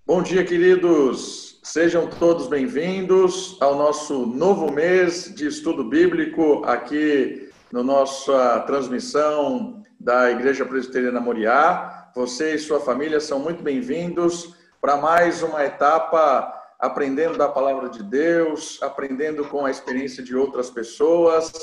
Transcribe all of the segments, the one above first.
Bom dia, queridos. Sejam todos bem-vindos ao nosso novo mês de estudo bíblico aqui na nossa transmissão da Igreja Presbiteriana Moriá. Você e sua família são muito bem-vindos para mais uma etapa aprendendo da palavra de Deus, aprendendo com a experiência de outras pessoas.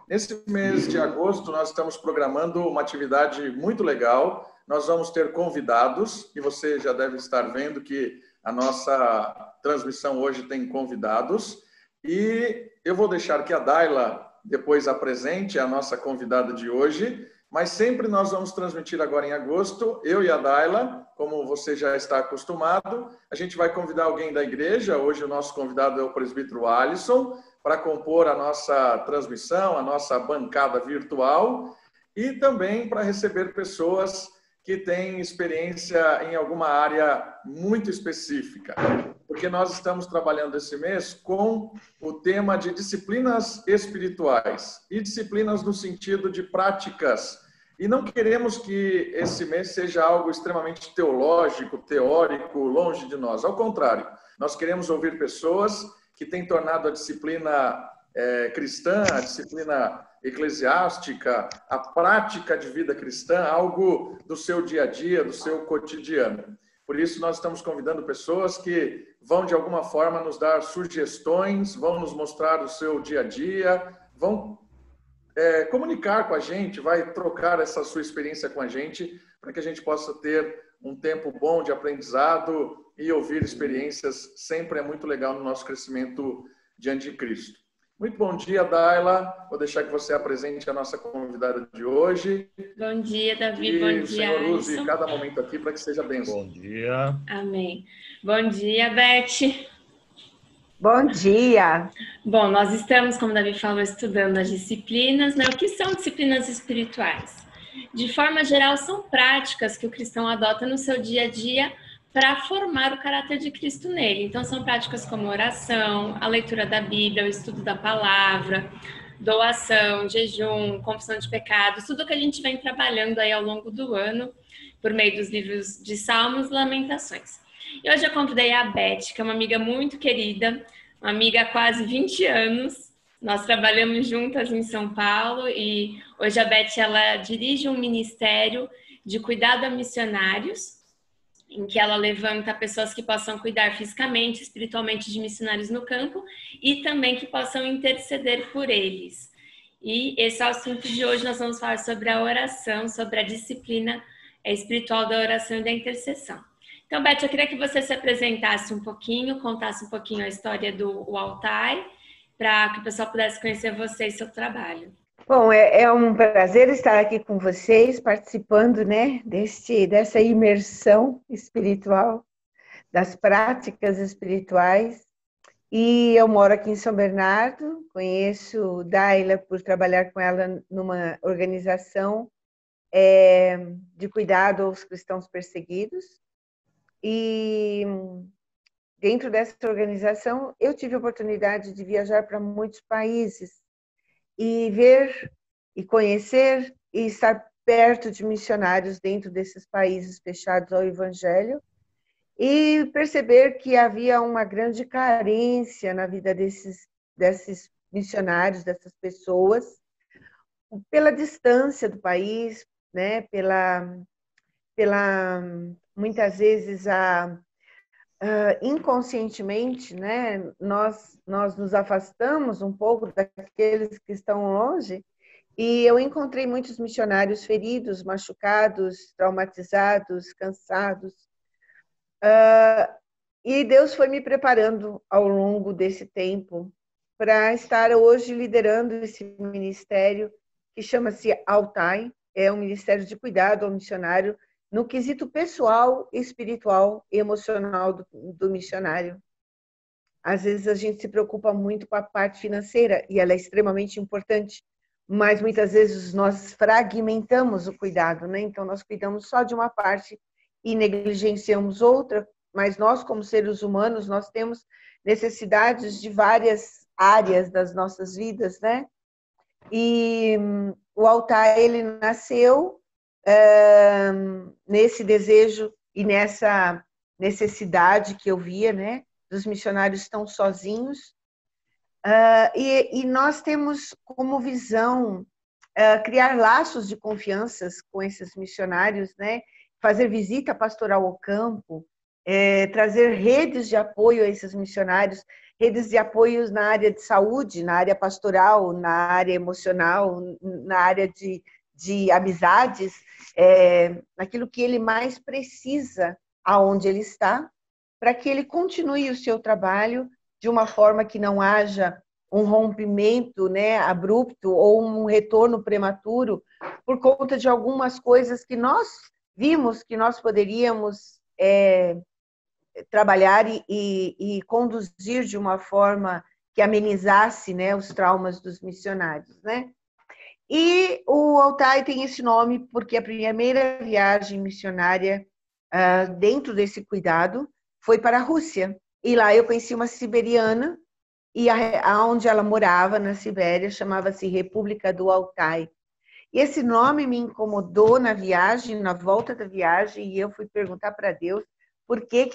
Nesse mês de agosto, nós estamos programando uma atividade muito legal. Nós vamos ter convidados, e você já deve estar vendo que a nossa transmissão hoje tem convidados. E eu vou deixar que a Daila depois apresente a nossa convidada de hoje, mas sempre nós vamos transmitir agora em agosto, eu e a Daila, como você já está acostumado. A gente vai convidar alguém da igreja. Hoje o nosso convidado é o presbítero Alisson, para compor a nossa transmissão, a nossa bancada virtual, e também para receber pessoas que têm experiência em alguma área muito específica. Porque nós estamos trabalhando esse mês com o tema de disciplinas espirituais, e disciplinas no sentido de práticas. E não queremos que esse mês seja algo extremamente teológico, teórico, longe de nós. Ao contrário, nós queremos ouvir pessoas que têm tornado a disciplina cristã, a disciplina eclesiástica, a prática de vida cristã, algo do seu dia a dia, do seu cotidiano. Por isso, nós estamos convidando pessoas que vão, de alguma forma, nos dar sugestões, vão nos mostrar o seu dia a dia, vão comunicar com a gente, vai trocar essa sua experiência com a gente, para que a gente possa ter um tempo bom de aprendizado e ouvir experiências. Sempre é muito legal no nosso crescimento diante de Cristo. Muito bom dia, Daila. Vou deixar que você apresente a nossa convidada de hoje. Bom dia, Davi. E bom dia, o Senhor use Alisson. cada momento aqui para que seja bênção. Bom dia. Amém. Bom dia, Beth. Bom dia. Bom, nós estamos, como o Davi falou, estudando as disciplinas, né? O que são disciplinas espirituais? De forma geral, são práticas que o cristão adota no seu dia a dia para formar o caráter de Cristo nele. Então, são práticas como oração, a leitura da Bíblia, o estudo da palavra, doação, jejum, confissão de pecados, tudo que a gente vem trabalhando aí ao longo do ano, por meio dos livros de Salmos e Lamentações. E hoje eu convidei a Beth, que é uma amiga muito querida, uma amiga há quase 20 anos. Nós trabalhamos juntas em São Paulo e hoje a Beth ela dirige um ministério de cuidado a missionários, em que ela levanta pessoas que possam cuidar fisicamente, espiritualmente de missionários no campo e também que possam interceder por eles. E esse é o assunto de hoje. Nós vamos falar sobre a oração, sobre a disciplina espiritual da oração e da intercessão. Então, Beth, eu queria que você se apresentasse um pouquinho, contasse um pouquinho a história do Altai, para que o pessoal pudesse conhecer você e seu trabalho. Bom, é um prazer estar aqui com vocês, participando, né, dessa imersão espiritual, das práticas espirituais. E eu moro aqui em São Bernardo, conheço Daila por trabalhar com ela numa organização de cuidado aos cristãos perseguidos. E dentro dessa organização, eu tive a oportunidade de viajar para muitos países e ver e conhecer e estar perto de missionários dentro desses países fechados ao Evangelho e perceber que havia uma grande carência na vida desses missionários, dessas pessoas, pela distância do país, né? Pela muitas vezes inconscientemente, né, nós nos afastamos um pouco daqueles que estão longe, e eu encontrei muitos missionários feridos, machucados, traumatizados, cansados, e Deus foi me preparando ao longo desse tempo para estar hoje liderando esse ministério que chama-se Altai, é um ministério de cuidado ao missionário no quesito pessoal, espiritual e emocional do missionário. Às vezes a gente se preocupa muito com a parte financeira, e ela é extremamente importante, mas muitas vezes nós fragmentamos o cuidado, né? Então nós cuidamos só de uma parte e negligenciamos outra, mas nós, como seres humanos, nós temos necessidades de várias áreas das nossas vidas, né? E o Altar, ele nasceu nesse desejo e nessa necessidade que eu via, né? Dos missionários tão sozinhos. E nós temos como visão criar laços de confiança com esses missionários, né? Fazer visita pastoral ao campo, trazer redes de apoio a esses missionários, redes de apoio na área de saúde, na área pastoral, na área emocional, na área de amizades, naquilo que ele mais precisa, aonde ele está, para que ele continue o seu trabalho de uma forma que não haja um rompimento, né, abrupto ou um retorno prematuro por conta de algumas coisas que nós vimos que nós poderíamos trabalhar e conduzir de uma forma que amenizasse, né, os traumas dos missionários, né? E o Altai tem esse nome porque a primeira viagem missionária dentro desse cuidado foi para a Rússia. E lá eu conheci uma siberiana, e aonde ela morava, na Sibéria, chamava-se República do Altai. E esse nome me incomodou na viagem, na volta da viagem, e eu fui perguntar para Deus por que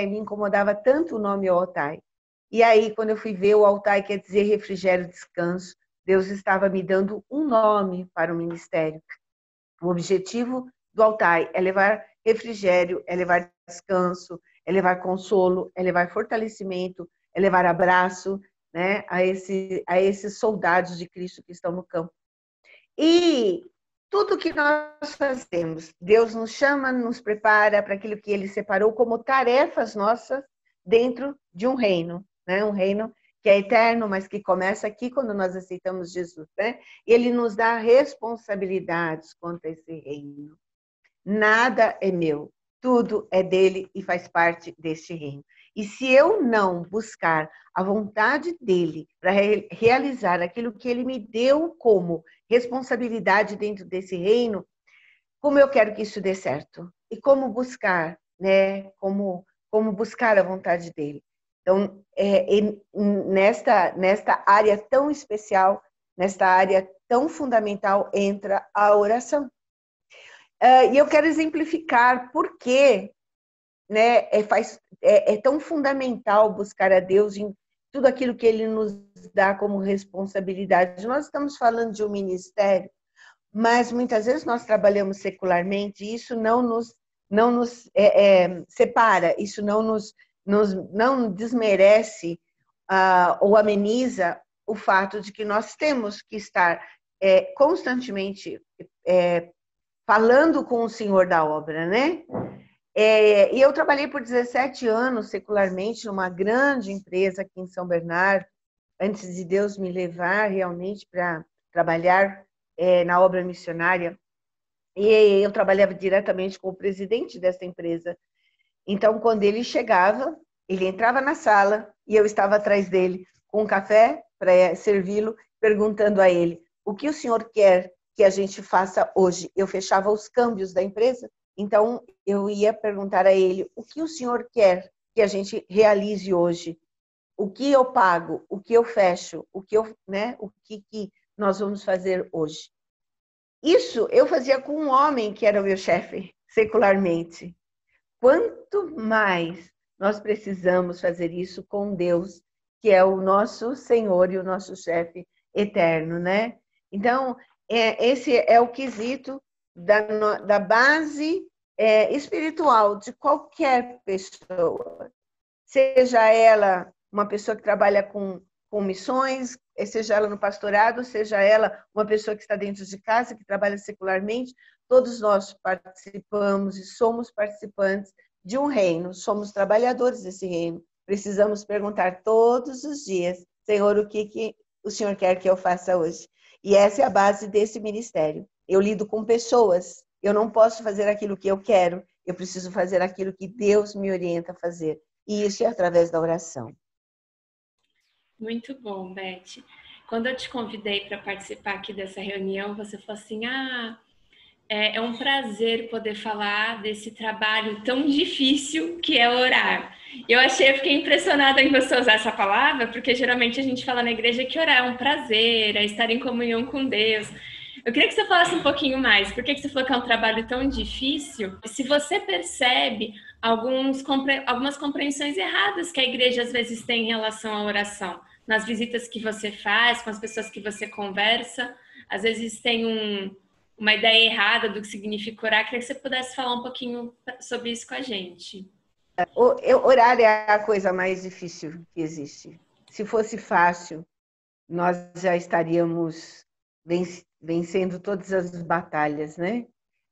me incomodava tanto o nome Altai. E aí, quando eu fui ver, o Altai quer dizer refrigério, descanso. Deus estava me dando um nome para o ministério. O objetivo do Altai é levar refrigério, é levar descanso, é levar consolo, é levar fortalecimento, é levar abraço, né, a esses soldados de Cristo que estão no campo. E tudo que nós fazemos, Deus nos chama, nos prepara para aquilo que Ele separou como tarefas nossas dentro de um reino, né? Um reino que é eterno, mas que começa aqui quando nós aceitamos Jesus, né? Ele nos dá responsabilidades quanto a esse reino. Nada é meu, tudo é dele e faz parte deste reino. E se eu não buscar a vontade dele para realizar aquilo que ele me deu como responsabilidade dentro desse reino, como eu quero que isso dê certo? E como buscar, né? Como buscar a vontade dele? Então, nesta área tão especial, nesta área tão fundamental, entra a oração. E eu quero exemplificar por que, né, é tão fundamental buscar a Deus em tudo aquilo que Ele nos dá como responsabilidade. Nós estamos falando de um ministério, mas muitas vezes nós trabalhamos secularmente e isso não nos separa, isso não desmerece ou ameniza o fato de que nós temos que estar constantemente falando com o Senhor da obra, né? E eu trabalhei por 17 anos secularmente numa grande empresa aqui em São Bernardo, antes de Deus me levar realmente para trabalhar na obra missionária. E eu trabalhava diretamente com o presidente dessa empresa. Então, quando ele chegava, ele entrava na sala e eu estava atrás dele com um café para servi-lo, perguntando a ele: o que o senhor quer que a gente faça hoje? Eu fechava os câmbios da empresa, então eu ia perguntar a ele: o que o senhor quer que a gente realize hoje? O que eu pago? O que eu fecho? O que nós vamos fazer hoje? Isso eu fazia com um homem que era o meu chefe, secularmente. Quanto mais nós precisamos fazer isso com Deus, que é o nosso Senhor e o nosso chefe eterno, né? Então, esse é o quesito da base espiritual de qualquer pessoa. Seja ela uma pessoa que trabalha com missões, seja ela no pastorado, seja ela uma pessoa que está dentro de casa, que trabalha secularmente, todos nós participamos e somos participantes de um reino, somos trabalhadores desse reino. Precisamos perguntar todos os dias: Senhor, o que o Senhor quer que eu faça hoje? E essa é a base desse ministério. Eu lido com pessoas, eu não posso fazer aquilo que eu quero, eu preciso fazer aquilo que Deus me orienta a fazer. E isso é através da oração. Muito bom, Beth. Quando eu te convidei para participar aqui dessa reunião, você falou assim: é um prazer poder falar desse trabalho tão difícil que é orar. Eu fiquei impressionada em você usar essa palavra, porque geralmente a gente fala na igreja que orar é um prazer, é estar em comunhão com Deus. Eu queria que você falasse um pouquinho mais. Por que você falou que é um trabalho tão difícil? Se você percebe algumas compreensões erradas que a igreja às vezes tem em relação à oração. Nas visitas que você faz, com as pessoas que você conversa, às vezes tem uma ideia errada do que significa orar. Queria que você pudesse falar um pouquinho sobre isso com a gente. Orar é a coisa mais difícil que existe. Se fosse fácil, nós já estaríamos vencendo todas as batalhas, né?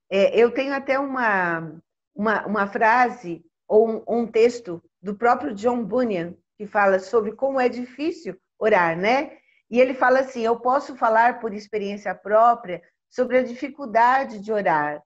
Eu tenho até uma frase ou um texto do próprio John Bunyan que fala sobre como é difícil orar, né? E ele fala assim: eu posso falar por experiência própria sobre a dificuldade de orar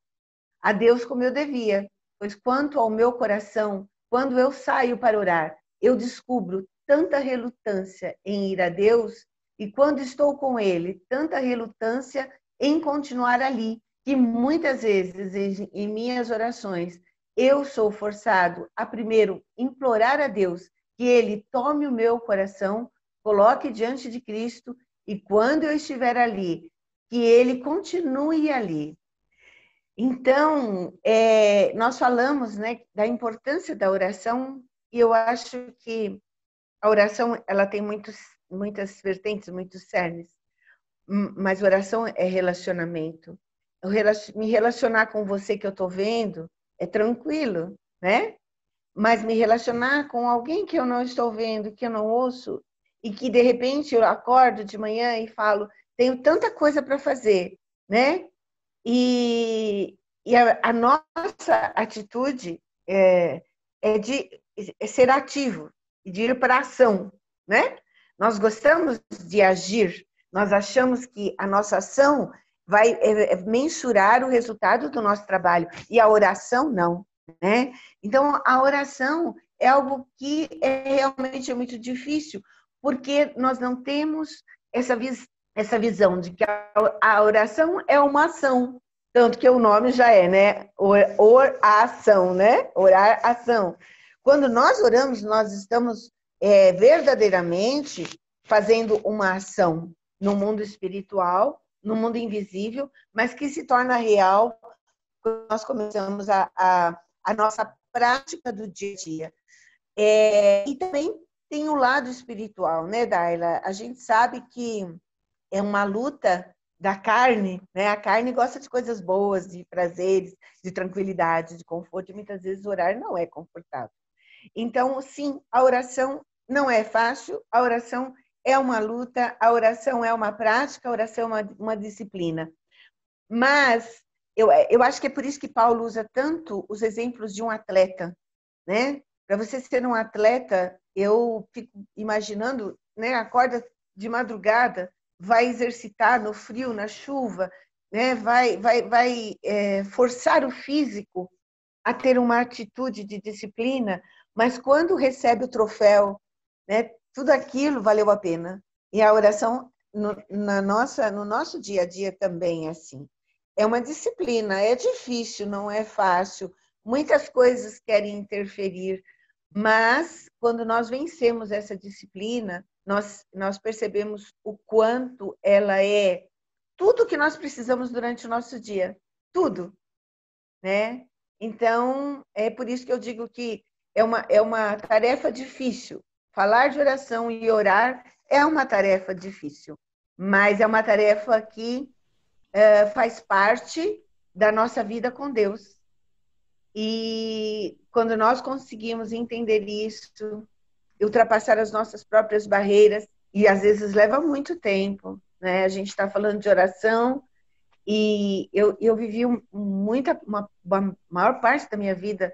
a Deus como eu devia, pois quanto ao meu coração, quando eu saio para orar, eu descubro tanta relutância em ir a Deus, e quando estou com Ele, tanta relutância em continuar ali, que muitas vezes em minhas orações eu sou forçado a primeiro implorar a Deus que Ele tome o meu coração, coloque diante de Cristo, e quando eu estiver ali, que Ele continue ali. Então, nós falamos, né, da importância da oração, e eu acho que a oração ela tem muitas vertentes, muitos cernes, mas oração é relacionamento. Me relacionar com você que eu estou vendo é tranquilo, né? Mas me relacionar com alguém que eu não estou vendo, que eu não ouço, e que de repente eu acordo de manhã e falo, tenho tanta coisa para fazer, né? E a nossa atitude é de ser ativo, de ir para a ação, né? Nós gostamos de agir, nós achamos que a nossa ação vai mensurar o resultado do nosso trabalho, e a oração não, né? Então, a oração é algo que realmente muito difícil, porque nós não temos essa visão de que a oração é uma ação, tanto que o nome já é, né? Oração, né? Orar, ação. Quando nós oramos, nós estamos verdadeiramente fazendo uma ação no mundo espiritual, no mundo invisível, mas que se torna real quando nós começamos a nossa prática do dia a dia. E também tem o lado espiritual, né, Daila? A gente sabe que é uma luta da carne, né? A carne gosta de coisas boas, de prazeres, de tranquilidade, de conforto, e muitas vezes orar não é confortável. Então, sim, a oração não é fácil, a oração é uma luta, a oração é uma prática, a oração é uma disciplina. Mas eu acho que é por isso que Paulo usa tanto os exemplos de um atleta, né? Para você ser um atleta, eu fico imaginando, né? Acorda de madrugada, vai exercitar no frio, na chuva, né? Vai forçar o físico a ter uma atitude de disciplina, mas quando recebe o troféu, né? Tudo aquilo valeu a pena. E a oração no nosso dia a dia também é assim. É uma disciplina, é difícil, não é fácil. Muitas coisas querem interferir, mas quando nós vencemos essa disciplina, nós percebemos o quanto ela é tudo que nós precisamos durante o nosso dia. Tudo, né? Então, é por isso que eu digo que é uma tarefa difícil. Falar de oração e orar é uma tarefa difícil, mas é uma tarefa que faz parte da nossa vida com Deus. E quando nós conseguimos entender isso, ultrapassar as nossas próprias barreiras, e às vezes leva muito tempo, né? A gente está falando de oração, e eu vivi uma maior parte da minha vida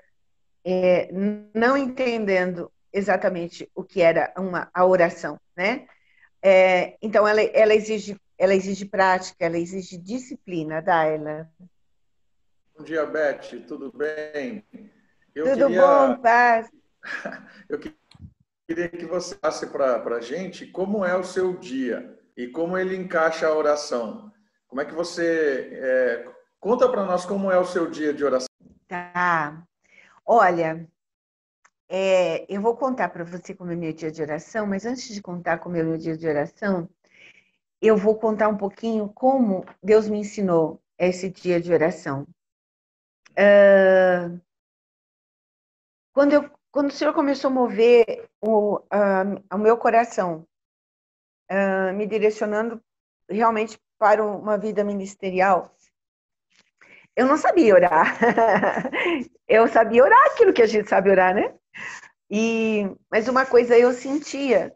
não entendendo exatamente o que era a oração, né? Então, ela exige prática, ela exige disciplina, Daila. Bom dia, Beth, tudo bem? Tudo bom, Paz? Eu queria que você passe para a gente como é o seu dia e como ele encaixa a oração. Como é que você... conta para nós como é o seu dia de oração. Tá. Olha, eu vou contar para você como é meu dia de oração, mas antes de contar como é meu dia de oração, eu vou contar um pouquinho como Deus me ensinou esse dia de oração. quando o Senhor começou a mover o meu coração, me direcionando realmente para uma vida ministerial, eu não sabia orar. Eu sabia orar aquilo que a gente sabe orar, né? Mas uma coisa eu sentia,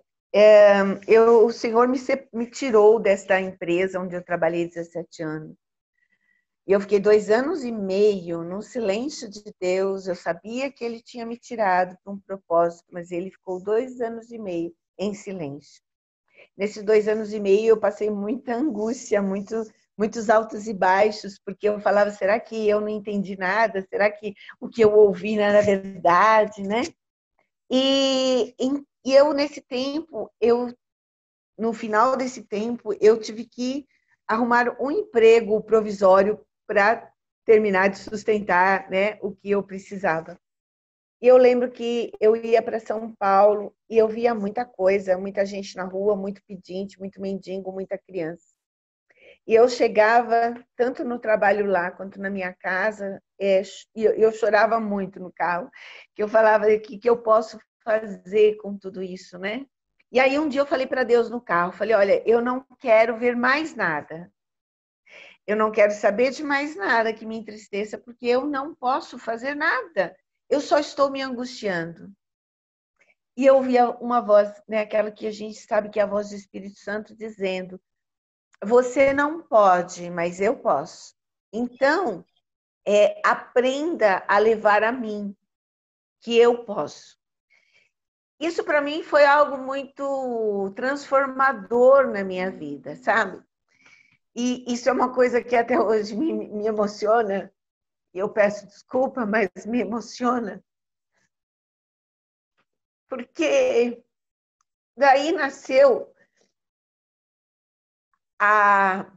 o Senhor me tirou desta empresa onde eu trabalhei 17 anos. E eu fiquei 2 anos e meio no silêncio de Deus. Eu sabia que Ele tinha me tirado para um propósito, mas Ele ficou 2 anos e meio em silêncio. Nesses 2 anos e meio eu passei muita angústia, muitos altos e baixos, porque eu falava, será que eu não entendi nada? Será que o que eu ouvi não era verdade, né? E eu, nesse tempo, no final desse tempo, eu tive que arrumar um emprego provisório para terminar de sustentar, né, o que eu precisava. E eu lembro que eu ia para São Paulo e eu via muita coisa, muita gente na rua, muito pedinte, muito mendigo, muita criança. E eu chegava, tanto no trabalho lá quanto na minha casa, e eu chorava muito no carro, que eu falava, o que eu posso fazer com tudo isso, né? E aí um dia eu falei para Deus no carro, falei, olha, eu não quero ver mais nada. Eu não quero saber de mais nada que me entristeça, porque eu não posso fazer nada. Eu só estou me angustiando. E eu ouvia uma voz, né, aquela que a gente sabe que é a voz do Espírito Santo, dizendo, você não pode, mas eu posso. Então, aprenda a levar a mim, que eu posso. Isso para mim foi algo muito transformador na minha vida, sabe? E isso é uma coisa que até hoje me emociona. Eu peço desculpa, mas me emociona. Porque daí nasceu a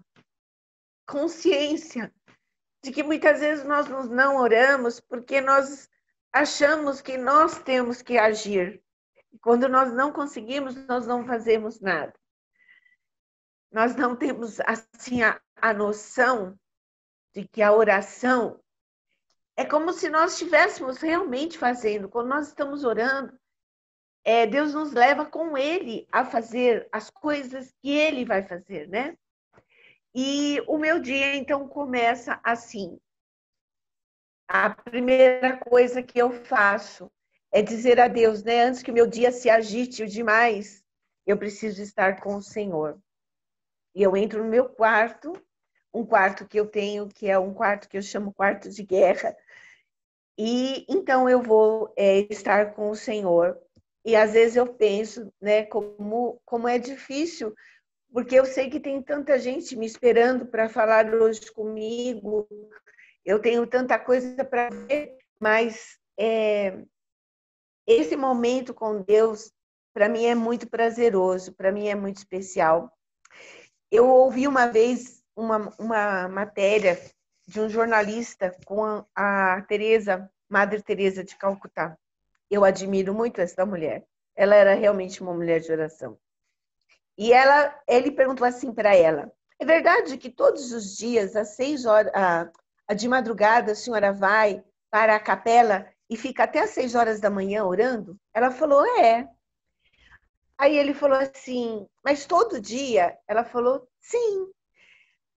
consciência de que muitas vezes nós não oramos porque nós achamos que nós temos que agir. E quando nós não conseguimos, nós não fazemos nada. Nós não temos assim a noção de que a oração é como se nós estivéssemos realmente fazendo. Quando nós estamos orando, Deus nos leva com Ele a fazer as coisas que Ele vai fazer, né? E o meu dia, então, começa assim. A primeira coisa que eu faço é dizer a Deus, né? Antes que o meu dia se agite demais, eu preciso estar com o Senhor. E eu entro no meu quarto, um quarto que eu tenho, que é um quarto que eu chamo quarto de guerra. E então eu vou estar com o Senhor. E às vezes eu penso, né, como é difícil, porque eu sei que tem tanta gente me esperando para falar hoje comigo. Eu tenho tanta coisa para ver, mas esse momento com Deus, para mim, é muito prazeroso, para mim é muito especial. Eu ouvi uma vez uma matéria de um jornalista com a Teresa, Madre Teresa de Calcutá. Eu admiro muito essa mulher. Ela era realmente uma mulher de oração. E ele perguntou assim para ela, é verdade que todos os dias, às 6 horas, de madrugada, a senhora vai para a capela e fica até às 6 horas da manhã orando? Ela falou, é. Aí ele falou assim, mas todo dia? Ela falou, sim.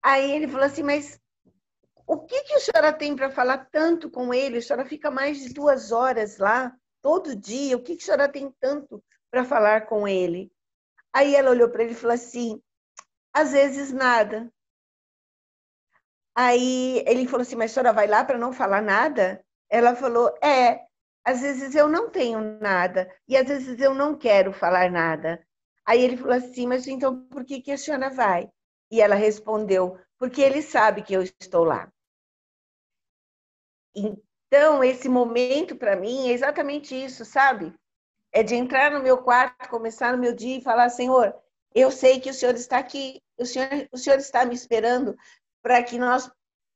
Aí ele falou assim, mas o que a senhora tem para falar tanto com ele? A senhora fica mais de 2 horas lá, todo dia. O que a senhora tem tanto para falar com ele? Aí ela olhou para ele e falou assim, às vezes nada. Aí ele falou assim, mas a senhora vai lá para não falar nada? Ela falou, às vezes eu não tenho nada e às vezes eu não quero falar nada. Aí ele falou assim, mas então por que a senhora vai? E ela respondeu, porque ele sabe que eu estou lá. Então, esse momento para mim é exatamente isso, sabe? É de entrar no meu quarto, começar no meu dia e falar, Senhor, eu sei que o Senhor está aqui, o Senhor está me esperando para que nós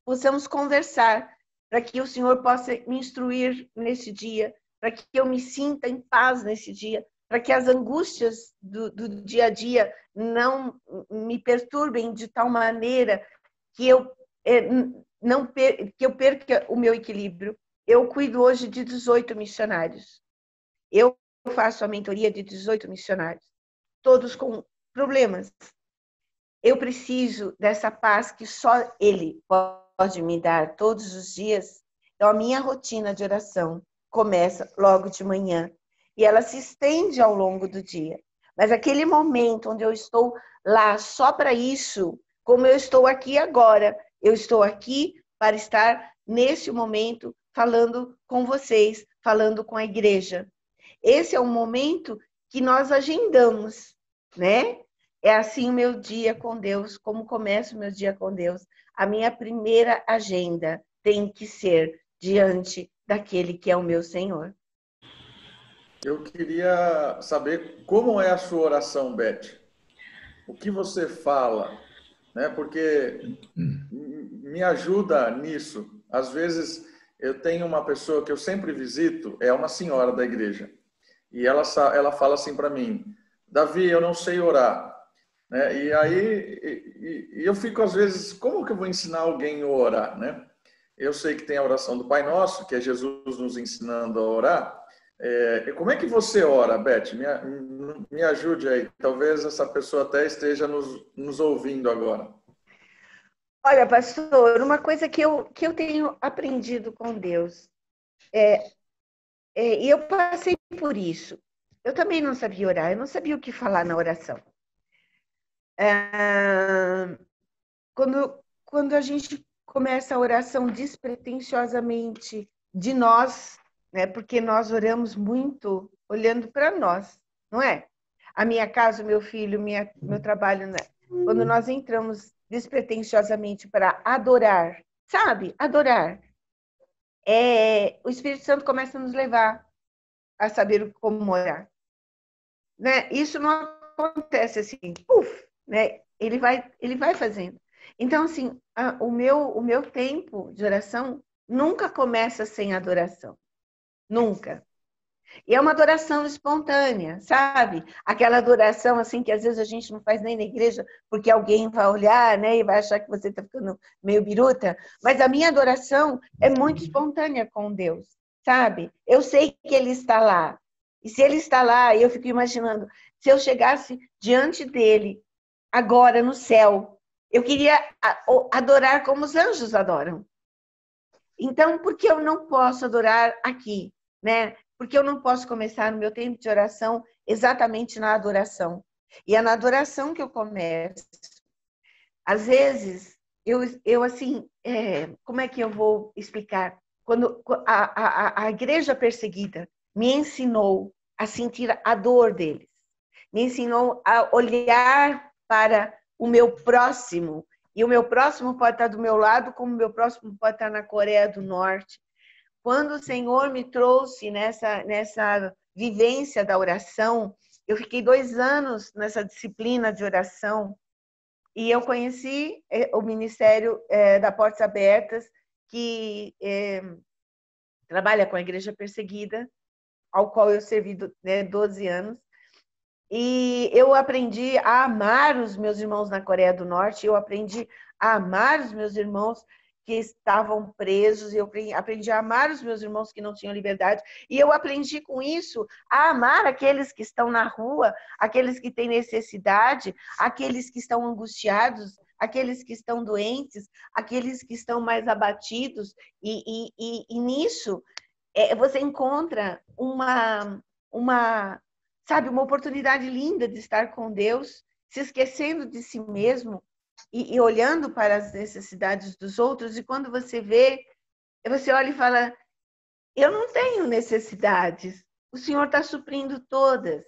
possamos conversar, para que o Senhor possa me instruir nesse dia, para que eu me sinta em paz nesse dia, para que as angústias do dia a dia não me perturbem de tal maneira que eu perca o meu equilíbrio. eu cuido hoje de 18 missionários. Eu faço a mentoria de 18 missionários, todos com problemas. Eu preciso dessa paz que só Ele pode me dar todos os dias. Então, a minha rotina de oração começa logo de manhã e ela se estende ao longo do dia. Mas aquele momento onde eu estou lá só para isso, como eu estou aqui agora, eu estou aqui para estar nesse momento falando com vocês, falando com a igreja. Esse é o momento que nós agendamos, né? É assim o meu dia com Deus, como começa o meu dia com Deus. A minha primeira agenda tem que ser diante daquele que é o meu Senhor. Eu queria saber como é a sua oração, Beth. O que você fala, né? Porque me ajuda nisso. Às vezes eu tenho uma pessoa que eu sempre visito, é uma senhora da igreja, e ela fala assim para mim: Davi, eu não sei orar. Né? E aí eu fico às vezes, como que eu vou ensinar alguém a orar, né? Eu sei que tem a oração do Pai Nosso, que é Jesus nos ensinando a orar. Como é que você ora, Beth? Me ajude aí. Talvez essa pessoa até esteja nos ouvindo agora. Olha, pastor, uma coisa que eu tenho aprendido com Deus, e eu passei por isso. Eu também não sabia orar, eu não sabia o que falar na oração. Quando a gente começa a oração despretensiosamente de nós, né? Porque nós oramos muito olhando para nós, não é? A minha casa, o meu filho, meu trabalho, né? Quando nós entramos despretensiosamente para adorar, sabe? Adorar. O Espírito Santo começa a nos levar a saber como orar. Né? Isso não acontece assim, né? Ele vai fazendo. Então, assim, o meu tempo de oração nunca começa sem adoração. Nunca. E é uma adoração espontânea, sabe? Aquela adoração, assim, que às vezes a gente não faz nem na igreja, porque alguém vai olhar, né? E vai achar que você está ficando meio biruta. Mas a minha adoração é muito espontânea com Deus, sabe? Eu sei que Ele está lá. E se Ele está lá, eu fico imaginando, se eu chegasse diante dEle, agora no céu, eu queria adorar como os anjos adoram. Então, por que eu não posso adorar aqui, né? Porque eu não posso começar no meu tempo de oração exatamente na adoração. E é na adoração que eu começo. Às vezes, eu assim, como é que eu vou explicar? Quando a igreja perseguida me ensinou a sentir a dor deles, me ensinou a olhar para o meu próximo, e o meu próximo pode estar do meu lado, como o meu próximo pode estar na Coreia do Norte. Quando o Senhor me trouxe nessa vivência da oração, eu fiquei 2 anos nessa disciplina de oração e eu conheci o Ministério da Portas Abertas, que trabalha com a igreja perseguida, ao qual eu servi 12 anos. E eu aprendi a amar os meus irmãos na Coreia do Norte, eu aprendi a amar os meus irmãos que estavam presos, eu aprendi a amar os meus irmãos que não tinham liberdade, e eu aprendi com isso a amar aqueles que estão na rua, aqueles que têm necessidade, aqueles que estão angustiados, aqueles que estão doentes, aqueles que estão mais abatidos, e nisso você encontra uma oportunidade linda de estar com Deus, se esquecendo de si mesmo e olhando para as necessidades dos outros. E quando você vê, você olha e fala, eu não tenho necessidades, o Senhor está suprindo todas.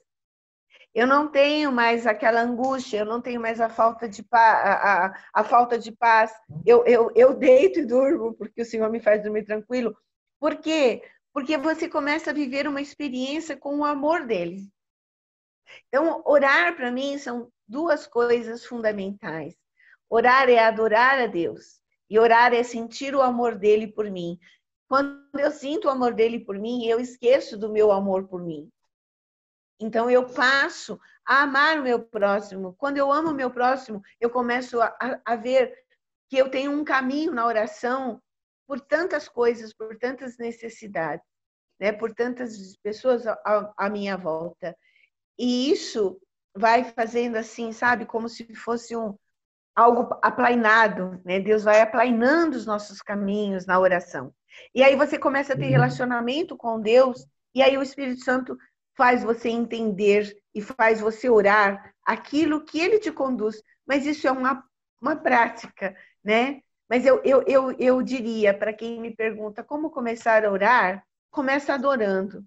Eu não tenho mais aquela angústia, eu não tenho mais a falta de paz, a falta de paz. Eu deito e durmo porque o Senhor me faz dormir tranquilo. Por quê? Porque você começa a viver uma experiência com o amor dele. Então, orar para mim são 2 coisas fundamentais. Orar é adorar a Deus e orar é sentir o amor dele por mim. Quando eu sinto o amor dele por mim, eu esqueço do meu amor por mim. Então, eu passo a amar o meu próximo. Quando eu amo o meu próximo, eu começo a ver que eu tenho um caminho na oração por tantas coisas, por tantas necessidades, né? Por tantas pessoas à minha volta. E isso vai fazendo assim, sabe, como se fosse algo aplainado, né? Deus vai aplainando os nossos caminhos na oração. E aí você começa a ter relacionamento com Deus, e aí o Espírito Santo faz você entender e faz você orar aquilo que ele te conduz. Mas isso é uma prática, né? Mas eu diria, para quem me pergunta como começar a orar, começa adorando,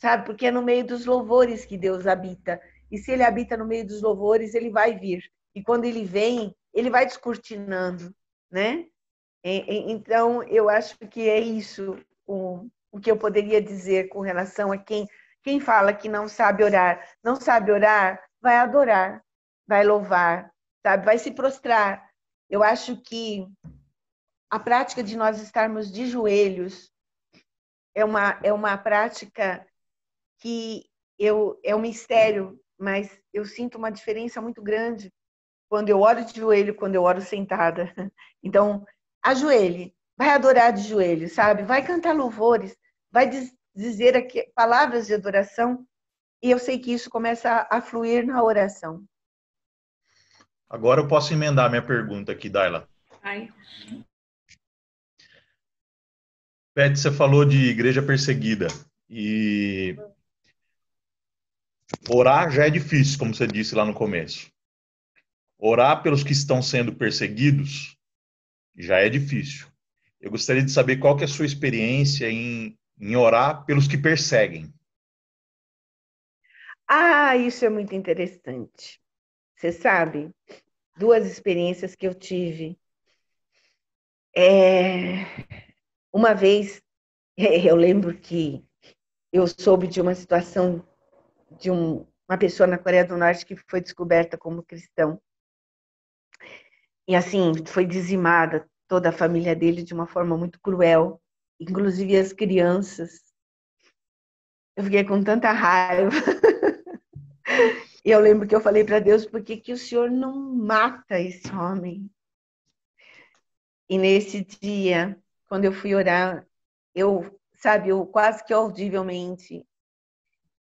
sabe? Porque é no meio dos louvores que Deus habita. E se ele habita no meio dos louvores, ele vai vir. E quando ele vem, ele vai descortinando, né? Então, eu acho que é isso o que eu poderia dizer com relação a quem fala que não sabe orar. Não sabe orar, vai adorar, vai louvar, sabe? Vai se prostrar. Eu acho que a prática de nós estarmos de joelhos é uma prática que é um mistério, mas eu sinto uma diferença muito grande quando eu oro de joelho, quando eu oro sentada. Então, ajoelhe, vai adorar de joelho, sabe? Vai cantar louvores, vai dizer aqui palavras de adoração, e eu sei que isso começa a fluir na oração. Agora eu posso emendar minha pergunta aqui, Daila. Ai. Beth, você falou de igreja perseguida, e orar já é difícil, como você disse lá no começo. Orar pelos que estão sendo perseguidos já é difícil. Eu gostaria de saber qual que é a sua experiência em orar pelos que perseguem. Isso é muito interessante. Você sabe, 2 experiências que eu tive. Uma vez, eu lembro que eu soube de uma situação de uma pessoa na Coreia do Norte que foi descoberta como cristão. E assim, foi dizimada toda a família dele de uma forma muito cruel, inclusive as crianças. Eu fiquei com tanta raiva. E eu lembro que eu falei para Deus, por que o Senhor não mata esse homem? E nesse dia, quando eu fui orar, eu quase que audivelmente,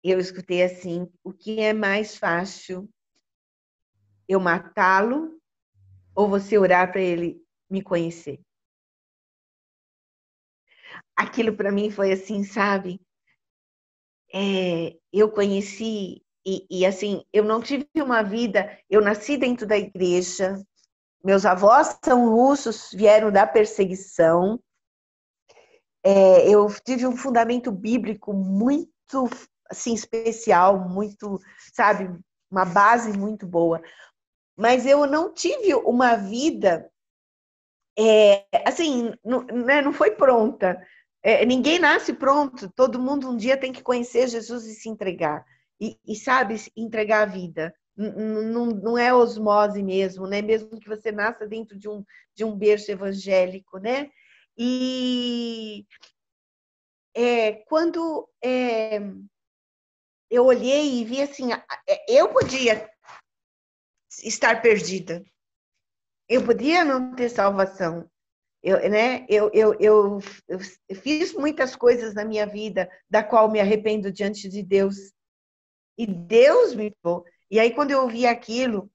eu escutei assim, o que é mais fácil, eu matá-lo ou você orar para ele me conhecer? Aquilo para mim foi assim, sabe? Eu conheci, e assim, eu não tive uma vida, eu nasci dentro da igreja, meus avós são russos, vieram da perseguição, eu tive um fundamento bíblico muito, assim, especial, muito, sabe, uma base muito boa, mas eu não tive uma vida, assim, não foi pronta. Ninguém nasce pronto, todo mundo um dia tem que conhecer Jesus e se entregar. E sabe, entregar a vida. Não é osmose mesmo, né? Mesmo que você nasça dentro de um berço evangélico, né? E quando eu olhei e vi assim, eu podia estar perdida. Eu podia não ter salvação. Eu fiz muitas coisas na minha vida da qual me arrependo diante de Deus. E Deus me perdoou. E aí, quando eu ouvi aquilo,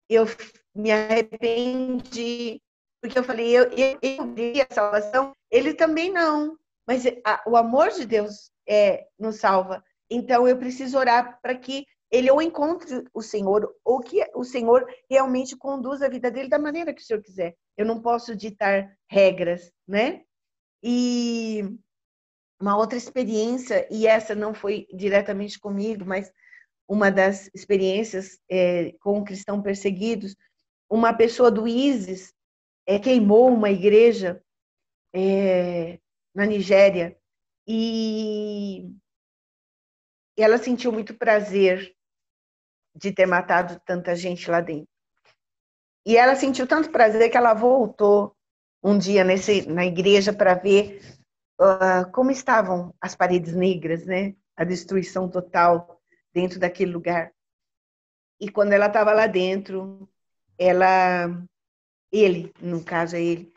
eu me arrependi, porque eu falei, eu vi a salvação, ele também não. Mas o amor de Deus nos salva. Então, eu preciso orar para que ele ou encontre o Senhor, ou que o Senhor realmente conduza a vida dele da maneira que o Senhor quiser. Eu não posso ditar regras, né? E uma outra experiência, e essa não foi diretamente comigo, mas uma das experiências com cristãos perseguidos, uma pessoa do ISIS queimou uma igreja na Nigéria e ela sentiu muito prazer de ter matado tanta gente lá dentro. E ela sentiu tanto prazer que ela voltou um dia na igreja para ver como estavam as paredes negras, né? A destruição total dentro daquele lugar. E quando ela estava lá dentro, ela ele, no caso é ele,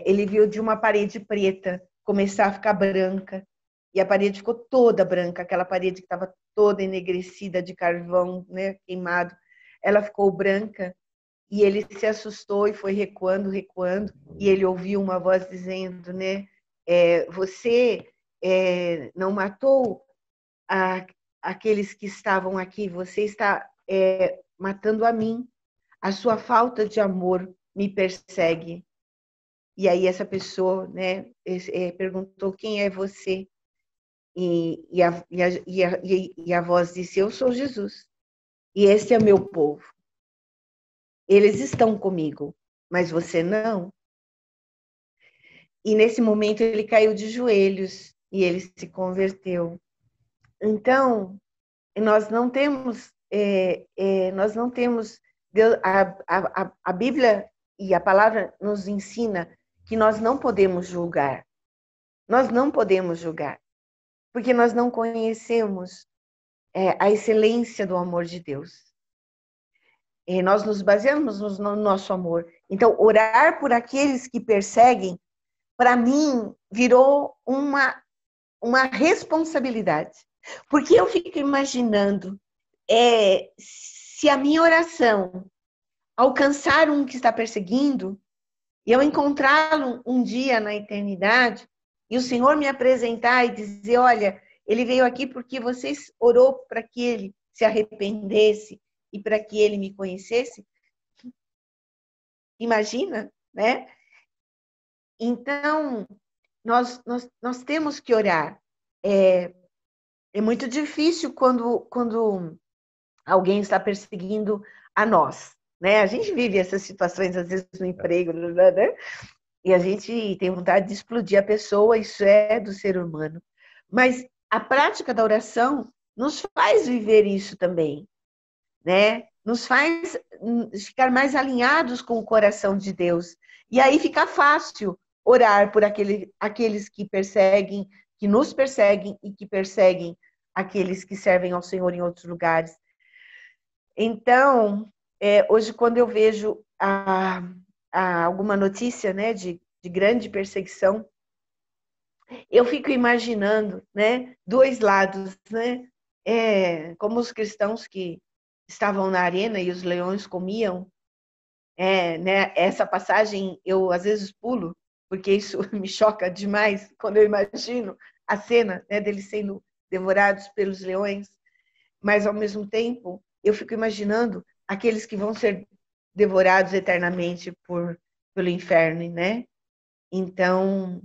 ele viu de uma parede preta começar a ficar branca, e a parede ficou toda branca, aquela parede que estava toda enegrecida de carvão, né, queimado, ela ficou branca, e ele se assustou e foi recuando, recuando, e ele ouviu uma voz dizendo, né, você não matou aqueles que estavam aqui, você está matando a mim, a sua falta de amor me persegue. E aí essa pessoa, né, perguntou, quem é você? E a voz disse, eu sou Jesus, e esse é meu povo. Eles estão comigo, mas você não. E nesse momento ele caiu de joelhos e ele se converteu. Então, nós não temos, Deus, a Bíblia e a palavra nos ensina que nós não podemos julgar. Nós não podemos julgar, porque nós não conhecemos a excelência do amor de Deus. Nós nos baseamos no nosso amor. Então, orar por aqueles que perseguem, para mim, virou uma responsabilidade. Porque eu fico imaginando, se a minha oração alcançar um que está perseguindo, e eu encontrá-lo um dia na eternidade, e o Senhor me apresentar e dizer, olha, ele veio aqui porque você orou para que ele se arrependesse e para que ele me conhecesse. Imagina, né? Então, nós temos que orar. É muito difícil quando alguém está perseguindo a nós, né? A gente vive essas situações, às vezes, no emprego, né? E a gente tem vontade de explodir a pessoa, isso é do ser humano. Mas a prática da oração nos faz viver isso também, né? Nos faz ficar mais alinhados com o coração de Deus. E aí fica fácil orar por aqueles que perseguem, que nos perseguem e que perseguem aqueles que servem ao Senhor em outros lugares. Então, hoje, quando eu vejo alguma notícia, né, de grande perseguição, eu fico imaginando, né, dois lados, né, como os cristãos que estavam na arena e os leões comiam, né, essa passagem eu às vezes pulo, porque isso me choca demais quando eu imagino a cena, né, deles sendo devorados pelos leões, mas ao mesmo tempo eu fico imaginando aqueles que vão ser devorados eternamente pelo inferno, né? Então,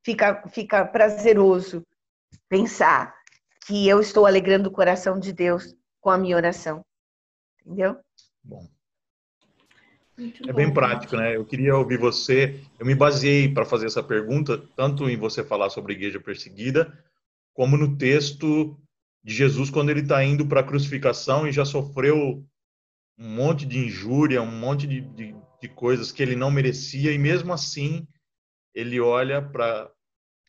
fica prazeroso pensar que eu estou alegrando o coração de Deus com a minha oração, entendeu? Bom. Muito É bem bom, prático, né? Eu queria ouvir você. Eu me baseei para fazer essa pergunta, tanto em você falar sobre a igreja perseguida, como no texto de Jesus, quando ele está indo para a crucificação e já sofreu um monte de injúria, um monte de coisas que ele não merecia, e mesmo assim ele olha para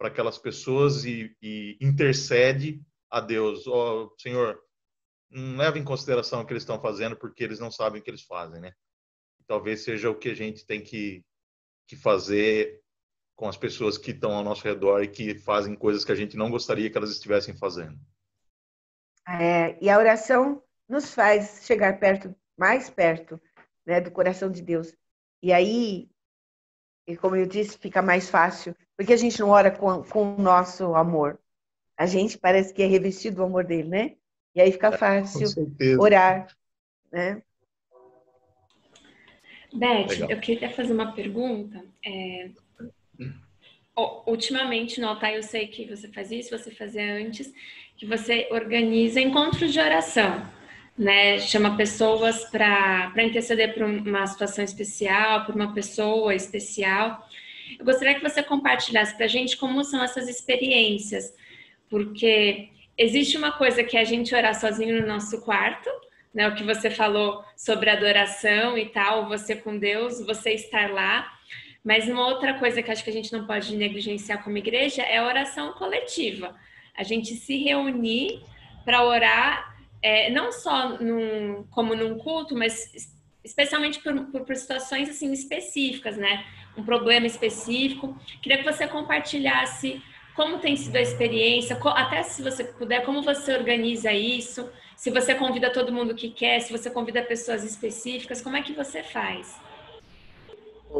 aquelas pessoas e intercede a Deus. Ó, Senhor, não leva em consideração o que eles estão fazendo, porque eles não sabem o que eles fazem, né? Talvez seja o que a gente tem que fazer com as pessoas que estão ao nosso redor e que fazem coisas que a gente não gostaria que elas estivessem fazendo. E a oração nos faz chegar mais perto, né, do coração de Deus. E aí, como eu disse, fica mais fácil, porque a gente não ora com o nosso amor. A gente parece que é revestido do amor dele, né? E aí fica fácil orar, né? Beth, Legal. eu queria fazer uma pergunta. Ultimamente no altar eu sei que você faz isso, você fazia antes, que você organiza encontros de oração, né? Chama pessoas para interceder por uma situação especial, por uma pessoa especial. Eu gostaria que você compartilhasse para a gente como são essas experiências, porque existe uma coisa que é a gente orar sozinho no nosso quarto, né? O que você falou sobre adoração e tal, você com Deus, você estar lá. Mas uma outra coisa que acho que a gente não pode negligenciar como igreja é a oração coletiva. A gente se reunir para orar, não só como num culto, mas especialmente por situações assim específicas, né? Um problema específico. Queria que você compartilhasse como tem sido a experiência, até se você puder, como você organiza isso, se você convida todo mundo que quer, se você convida pessoas específicas, como é que você faz?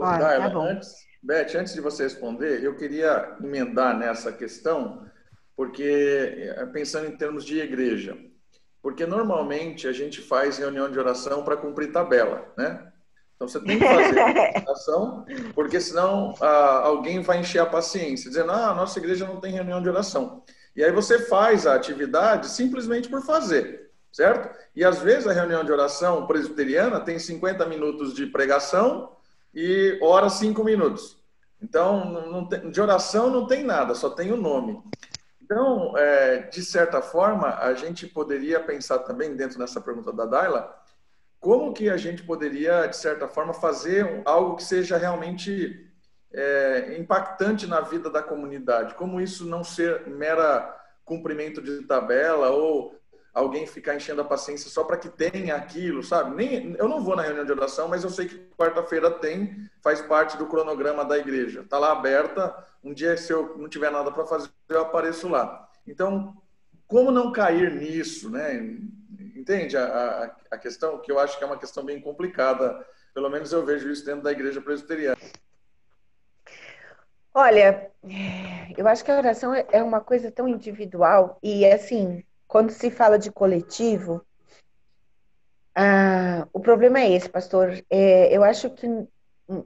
Tá bom. Beth, antes de você responder, eu queria emendar nessa questão, porque pensando em termos de igreja, porque normalmente a gente faz reunião de oração para cumprir tabela, né? Então você tem que fazer a oração, porque senão alguém vai encher a paciência, dizendo: a nossa igreja não tem reunião de oração. E aí você faz a atividade simplesmente por fazer, certo? E às vezes a reunião de oração presbiteriana tem 50 minutos de pregação e ora 5 minutos. Então, de oração não tem nada, só tem o nome. Então, de certa forma, a gente poderia pensar também, dentro dessa pergunta da Daila, como que a gente poderia, de certa forma, fazer algo que seja realmente impactante na vida da comunidade? Como isso não ser mera cumprimento de tabela ou alguém ficar enchendo a paciência só para que tenha aquilo, sabe? Eu não vou na reunião de oração, mas eu sei que quarta-feira faz parte do cronograma da igreja. Está lá aberta, um dia se eu não tiver nada para fazer, eu apareço lá. Então, como não cair nisso, né? Entende a questão? Que eu acho que é uma questão bem complicada, pelo menos eu vejo isso dentro da igreja presbiteriana. Olha, eu acho que a oração é uma coisa tão individual e, assim, quando se fala de coletivo, o problema é esse, pastor. Eu acho que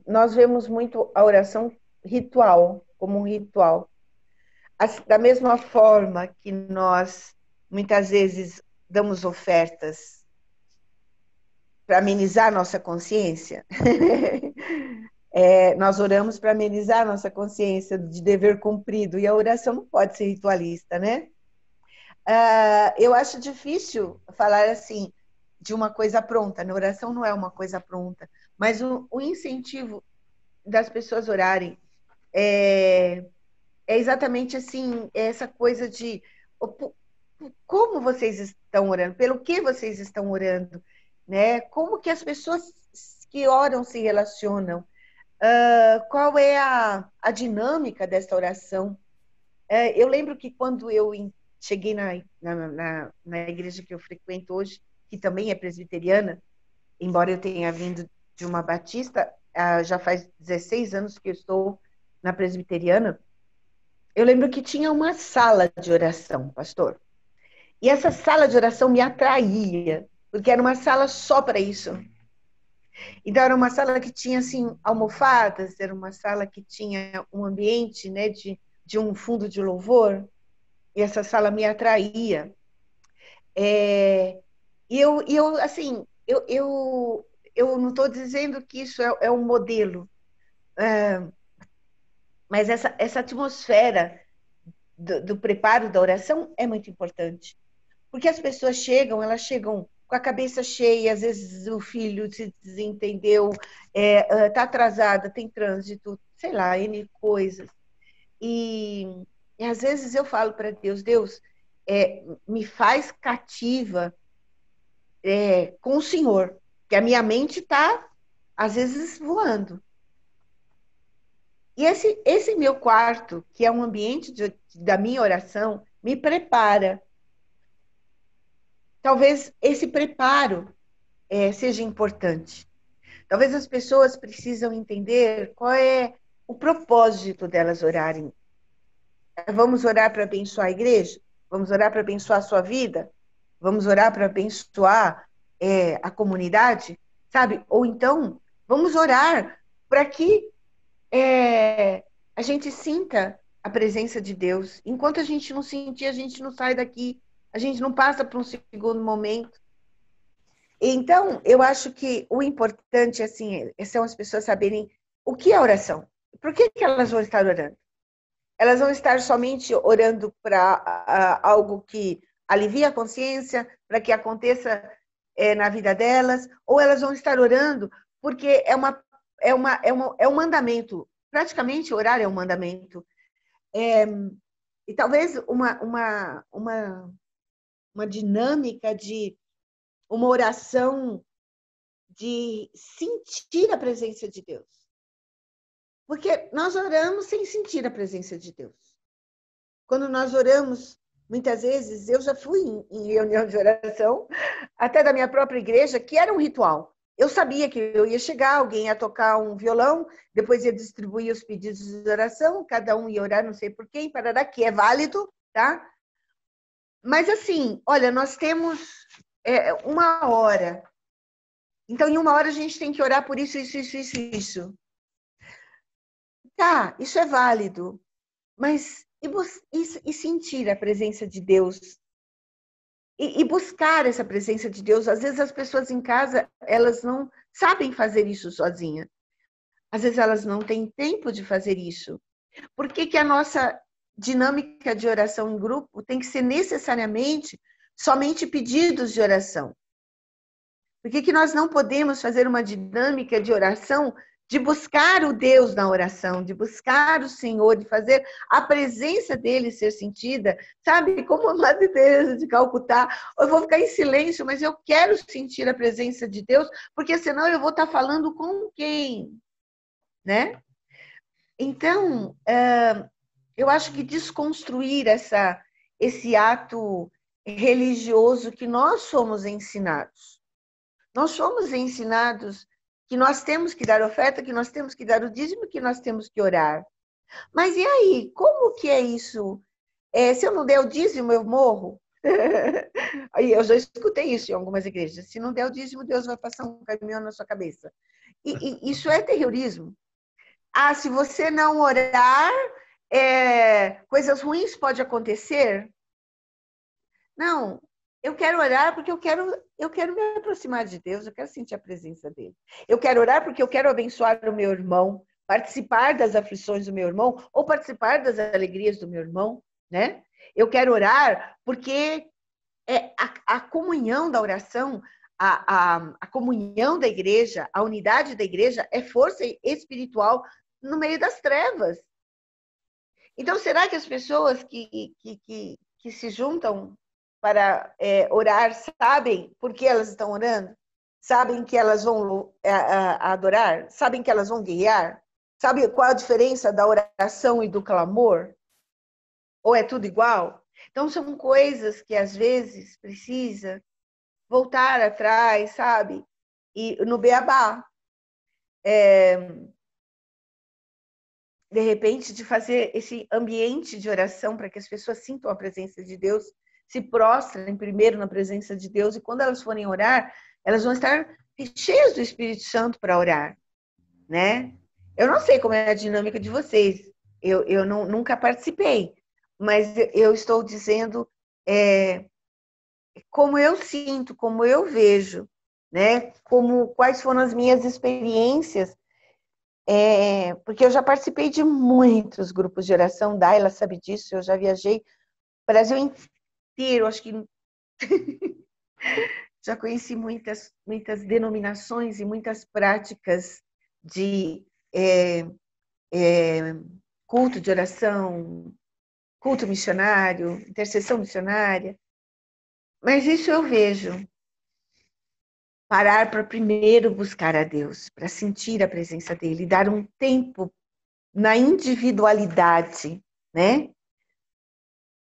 nós vemos muito a oração ritual, como um ritual. Da mesma forma que nós, muitas vezes, damos ofertas para amenizar nossa consciência, nós oramos para amenizar nossa consciência de dever cumprido, e a oração não pode ser ritualista, né? Eu acho difícil falar assim de uma coisa pronta. A oração não é uma coisa pronta, mas o incentivo das pessoas orarem é exatamente assim, essa coisa de como vocês estão orando, pelo que vocês estão orando, né? Como que as pessoas que oram se relacionam, qual é a dinâmica dessa oração. Eu lembro que quando eu cheguei na igreja que eu frequento hoje, que também é presbiteriana, embora eu tenha vindo de uma batista, já faz 16 anos que eu estou na presbiteriana, eu lembro que tinha uma sala de oração, pastor. E essa sala de oração me atraía, porque era uma sala só para isso. Então, era uma sala que tinha, assim, almofadas, era uma sala que tinha um ambiente, né, de um fundo de louvor, e essa sala me atraía. E eu assim, eu não estou dizendo que isso é um modelo, mas essa atmosfera do preparo da oração é muito importante. Porque as pessoas elas chegam com a cabeça cheia, às vezes o filho se desentendeu, está atrasada, tem trânsito, sei lá, N coisas. E às vezes eu falo para Deus, me faz cativa com o Senhor, que a minha mente está, às vezes, voando. E esse meu quarto, que é um ambiente da minha oração, me prepara. Talvez esse preparo seja importante. Talvez as pessoas precisam entender qual é o propósito delas orarem. Vamos orar para abençoar a igreja? Vamos orar para abençoar a sua vida? Vamos orar para abençoar a comunidade? Sabe? Ou então, vamos orar para que a gente sinta a presença de Deus. Enquanto a gente não sentir, a gente não sai daqui. A gente não passa para um segundo momento. Então, eu acho que o importante assim, são as pessoas saberem o que é oração. Por que elas vão estar orando? Elas vão estar somente orando para algo que alivie a consciência, para que aconteça na vida delas, ou elas vão estar orando porque é um mandamento. Praticamente, orar é um mandamento. E talvez uma dinâmica de uma oração de sentir a presença de Deus. Porque nós oramos sem sentir a presença de Deus. Quando nós oramos, muitas vezes, eu já fui em reunião de oração, até da minha própria igreja, que era um ritual. Eu sabia que eu ia chegar, alguém ia tocar um violão, depois ia distribuir os pedidos de oração, cada um ia orar, não sei por quem, parará, que é válido, tá? Mas assim, olha, nós temos 1 hora. Então, em 1 hora a gente tem que orar por isso. Tá, isso é válido. Mas e sentir a presença de Deus? E buscar essa presença de Deus? Às vezes as pessoas em casa, elas não sabem fazer isso sozinha. Às vezes elas não têm tempo de fazer isso. Por que a nossa dinâmica de oração em grupo tem que ser necessariamente somente pedidos de oração? Por que nós não podemos fazer uma dinâmica de oração de buscar o Deus na oração, de buscar o Senhor, de fazer a presença dele ser sentida, sabe? Como a Madre Teresa de Calcutá, eu vou ficar em silêncio, mas eu quero sentir a presença de Deus, porque senão eu vou estar falando com quem, né? Então, eu acho que desconstruir esse ato religioso que nós somos ensinados. Nós somos ensinados que nós temos que dar oferta, que nós temos que dar o dízimo, que nós temos que orar. Mas e aí? Como que é isso? Se eu não der o dízimo, eu morro? Eu já escutei isso em algumas igrejas. Se não der o dízimo, Deus vai passar um caminhão na sua cabeça. E isso é terrorismo. Se você não orar, coisas ruins podem acontecer? Não. Eu quero orar porque eu quero me aproximar de Deus, eu quero sentir a presença dele. Eu quero orar porque eu quero abençoar o meu irmão, participar das aflições do meu irmão ou participar das alegrias do meu irmão, né? Eu quero orar porque a comunhão da oração, a comunhão da igreja, a unidade da igreja é força espiritual no meio das trevas. Então, será que as pessoas que se juntam para orar, sabem por que elas estão orando? Sabem que elas vão adorar? Sabem que elas vão guerrear? Sabe qual a diferença da oração e do clamor? Ou é tudo igual? Então, são coisas que, às vezes, precisa voltar atrás, sabe? E no beabá. De repente, de fazer esse ambiente de oração para que as pessoas sintam a presença de Deus, se prostrem primeiro na presença de Deus e quando elas forem orar, elas vão estar cheias do Espírito Santo para orar, né? Eu não sei como é a dinâmica de vocês, eu nunca participei, mas eu estou dizendo como eu sinto, como eu vejo, né? Quais foram as minhas experiências, porque eu já participei de muitos grupos de oração, Daila sabe disso, eu já viajei o Brasil inteiro, acho que já conheci muitas denominações e muitas práticas de culto de oração, culto missionário, intercessão missionária. Mas isso eu vejo. Parar para primeiro buscar a Deus, para sentir a presença dele, dar um tempo na individualidade, né?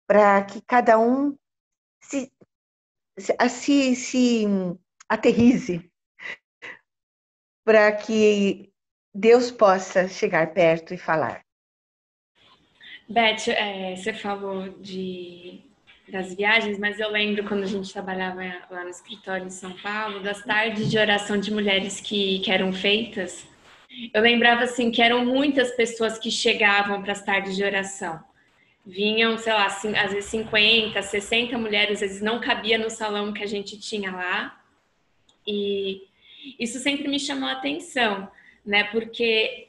Para que cada um se aterrize, para que Deus possa chegar perto e falar. Beth, você falou das viagens, mas eu lembro quando a gente trabalhava lá no escritório em São Paulo, das tardes de oração de mulheres que eram feitas. Eu lembrava assim que eram muitas pessoas que chegavam para as tardes de oração. Vinham, sei lá, às vezes 50, 60 mulheres, às vezes não cabia no salão que a gente tinha lá. E isso sempre me chamou a atenção, né? Porque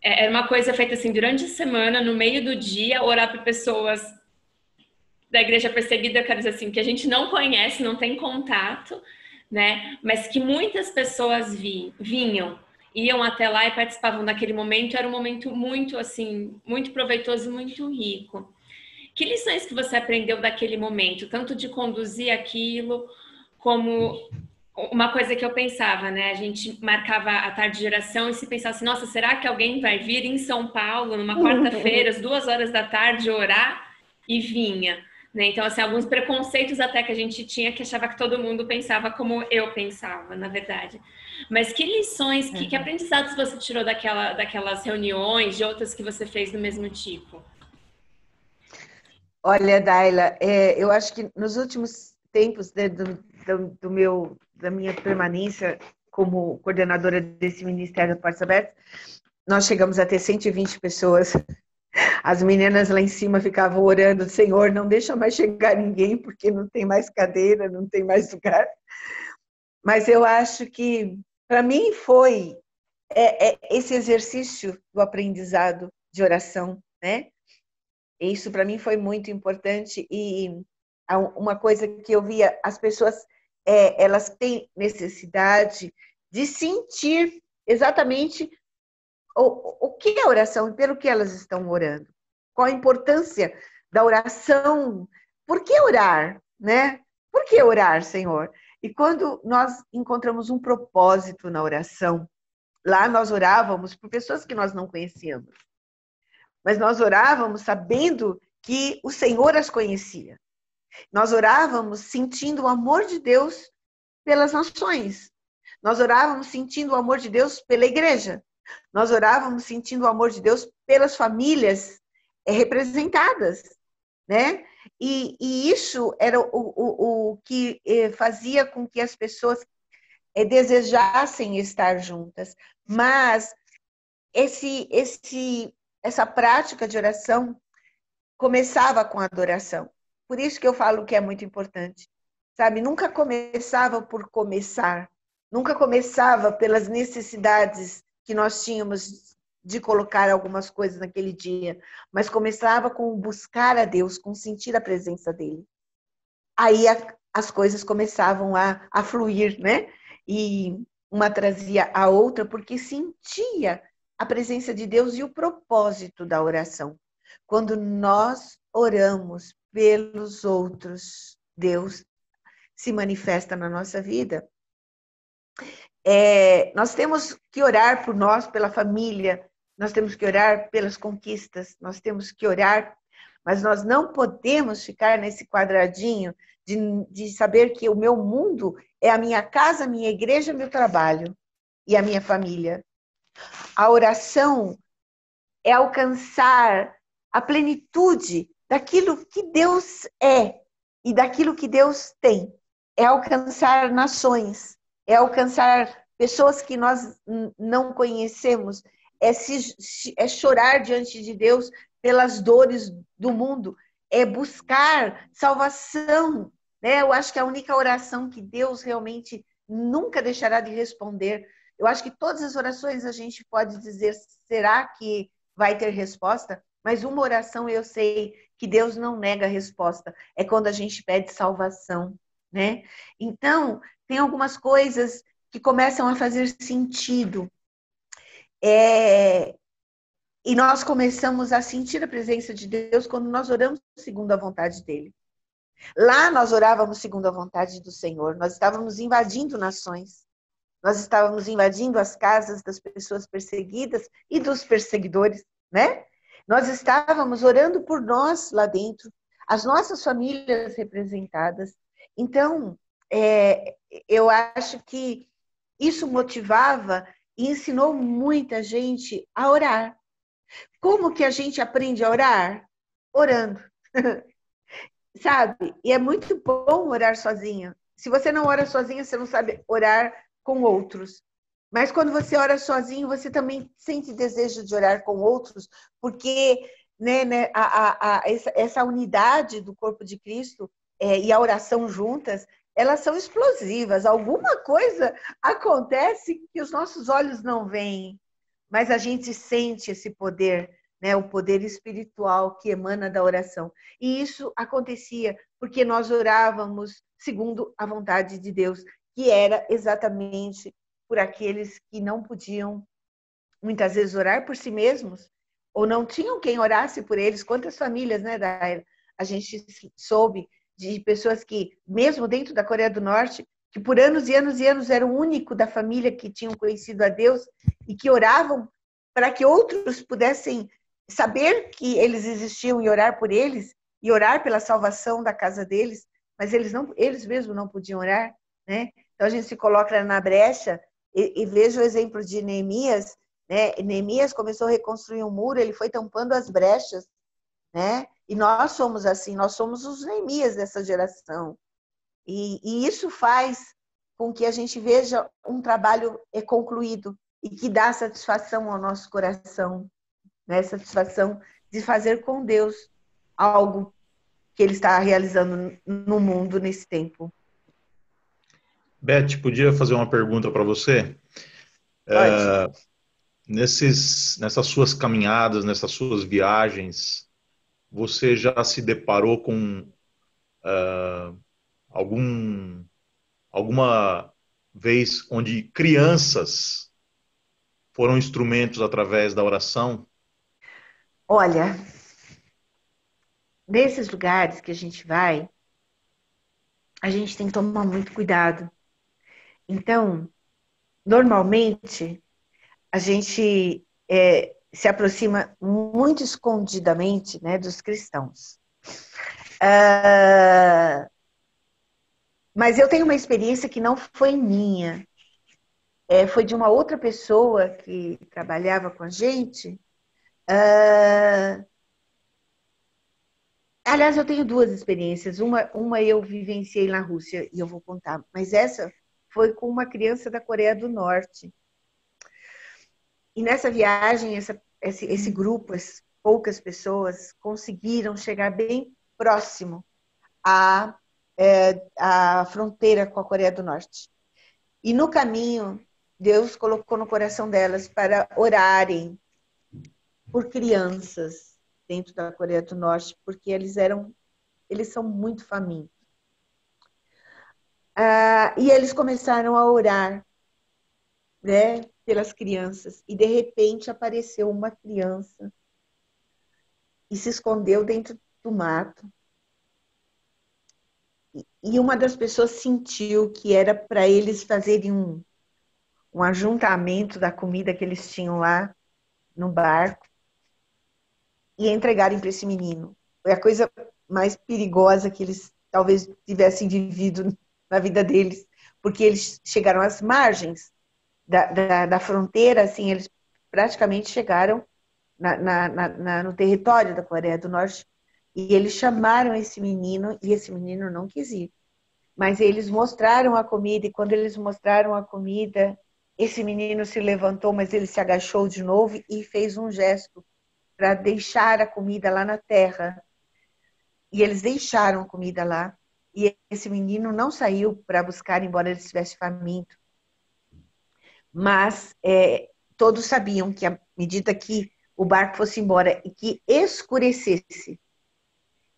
era uma coisa feita assim durante a semana, no meio do dia, orar para pessoas da igreja perseguida, eu quero dizer assim, que a gente não conhece, não tem contato, né? Mas que muitas pessoas vinham, iam até lá e participavam daquele momento. Era um momento muito, assim, muito proveitoso e muito rico. Que lições que você aprendeu daquele momento? Tanto de conduzir aquilo, como uma coisa que eu pensava, né? A gente marcava a tarde de oração e se pensasse, nossa, será que alguém vai vir em São Paulo numa quarta-feira, às 2 horas da tarde, orar? E vinha, né? Então, assim, alguns preconceitos até que a gente tinha que achava que todo mundo pensava como eu pensava, na verdade. Mas que lições, que aprendizados você tirou daquelas reuniões, de outras que você fez do mesmo tipo? Olha, Daila, eu acho que nos últimos tempos, né, da minha permanência como coordenadora desse Ministério de Portas Abertas, nós chegamos a ter 120 pessoas. As meninas lá em cima ficavam orando, Senhor, não deixa mais chegar ninguém, porque não tem mais cadeira, não tem mais lugar. Mas eu acho que, para mim, foi esse exercício do aprendizado de oração, né? Isso para mim foi muito importante e uma coisa que eu via, as pessoas, elas têm necessidade de sentir exatamente o que é oração e pelo que elas estão orando. Qual a importância da oração? Por que orar, né? Por que orar, Senhor? E quando nós encontramos um propósito na oração, lá nós orávamos por pessoas que nós não conhecíamos. Mas nós orávamos sabendo que o Senhor as conhecia. Nós orávamos sentindo o amor de Deus pelas nações. Nós orávamos sentindo o amor de Deus pela igreja. Nós orávamos sentindo o amor de Deus pelas famílias representadas, né? E isso era o que fazia com que as pessoas desejassem estar juntas. Mas essa prática de oração começava com a adoração. Por isso que eu falo que é muito importante, sabe? Nunca começava por começar, nunca começava pelas necessidades que nós tínhamos de colocar algumas coisas naquele dia, mas começava com buscar a Deus, com sentir a presença dele. Aí as coisas começavam a fluir, né? E uma trazia a outra, porque sentia a presença de Deus e o propósito da oração. Quando nós oramos pelos outros, Deus se manifesta na nossa vida. Nós temos que orar por nós, pela família, nós temos que orar pelas conquistas, nós temos que orar, mas nós não podemos ficar nesse quadradinho de saber que o meu mundo é a minha casa, a minha igreja, meu trabalho e a minha família. A oração é alcançar a plenitude daquilo que Deus é e daquilo que Deus tem. É alcançar nações, é alcançar pessoas que nós não conhecemos, é chorar diante de Deus pelas dores do mundo, é buscar salvação, né? Eu acho que a única oração que Deus realmente nunca deixará de responder. Eu acho que todas as orações a gente pode dizer, será que vai ter resposta? Mas uma oração eu sei que Deus não nega a resposta. É quando a gente pede salvação, né? Então, tem algumas coisas que começam a fazer sentido. E nós começamos a sentir a presença de Deus quando nós oramos segundo a vontade dele. Lá nós orávamos segundo a vontade do Senhor. Nós estávamos invadindo nações. Nós estávamos invadindo as casas das pessoas perseguidas e dos perseguidores, né? Nós estávamos orando por nós lá dentro, as nossas famílias representadas. Então, eu acho que isso motivava e ensinou muita gente a orar. Como que a gente aprende a orar? Orando. Sabe? E é muito bom orar sozinha. Se você não ora sozinha, você não sabe orar com outros. Mas quando você ora sozinho, você também sente desejo de orar com outros, porque essa unidade do corpo de Cristo e a oração juntas, elas são explosivas. Alguma coisa acontece que os nossos olhos não veem, mas a gente sente esse poder, né? O poder espiritual que emana da oração. E isso acontecia porque nós orávamos segundo a vontade de Deus, que era exatamente por aqueles que não podiam, muitas vezes, orar por si mesmos, ou não tinham quem orasse por eles. Quantas famílias, né, Daira? A gente soube de pessoas que, mesmo dentro da Coreia do Norte, que por anos e anos e anos era o único da família que tinham conhecido a Deus e que oravam para que outros pudessem saber que eles existiam e orar por eles e orar pela salvação da casa deles, mas eles mesmos não podiam orar, né? Então a gente se coloca na brecha e veja o exemplo de Neemias, né? Neemias começou a reconstruir um muro, ele foi tampando as brechas, né? E nós somos assim, nós somos os Neemias dessa geração. E isso faz com que a gente veja um trabalho concluído e que dá satisfação ao nosso coração, né? Satisfação de fazer com Deus algo que Ele está realizando no mundo nesse tempo. Beth, podia fazer uma pergunta para você? Pode. Nessas suas caminhadas, nessas suas viagens, você já se deparou com alguma vez onde crianças foram instrumentos através da oração? Olha, nesses lugares que a gente vai, a gente tem que tomar muito cuidado. Então, normalmente, a gente se aproxima muito escondidamente, né, dos cristãos. Mas eu tenho uma experiência que não foi minha. Foi de uma outra pessoa que trabalhava com a gente. Aliás, eu tenho duas experiências. Uma eu vivenciei na Rússia e eu vou contar. Mas essa foi com uma criança da Coreia do Norte. E nessa viagem, esse grupo, as poucas pessoas, conseguiram chegar bem próximo à fronteira com a Coreia do Norte. E no caminho, Deus colocou no coração delas para orarem por crianças dentro da Coreia do Norte, porque eles são muito famintos. E eles começaram a orar, né, pelas crianças. E de repente apareceu uma criança e se escondeu dentro do mato. E uma das pessoas sentiu que era para eles fazerem um ajuntamento da comida que eles tinham lá no barco e entregarem para esse menino. Foi a coisa mais perigosa que eles talvez tivessem vivido na vida deles, porque eles chegaram às margens da fronteira, assim, eles praticamente chegaram no território da Coreia do Norte, e eles chamaram esse menino, e esse menino não quis ir. Mas eles mostraram a comida, e quando eles mostraram a comida, esse menino se levantou, mas ele se agachou de novo e fez um gesto para deixar a comida lá na terra. E eles deixaram a comida lá, e esse menino não saiu para buscar, embora ele estivesse faminto. Mas todos sabiam que à medida que o barco fosse embora e que escurecesse,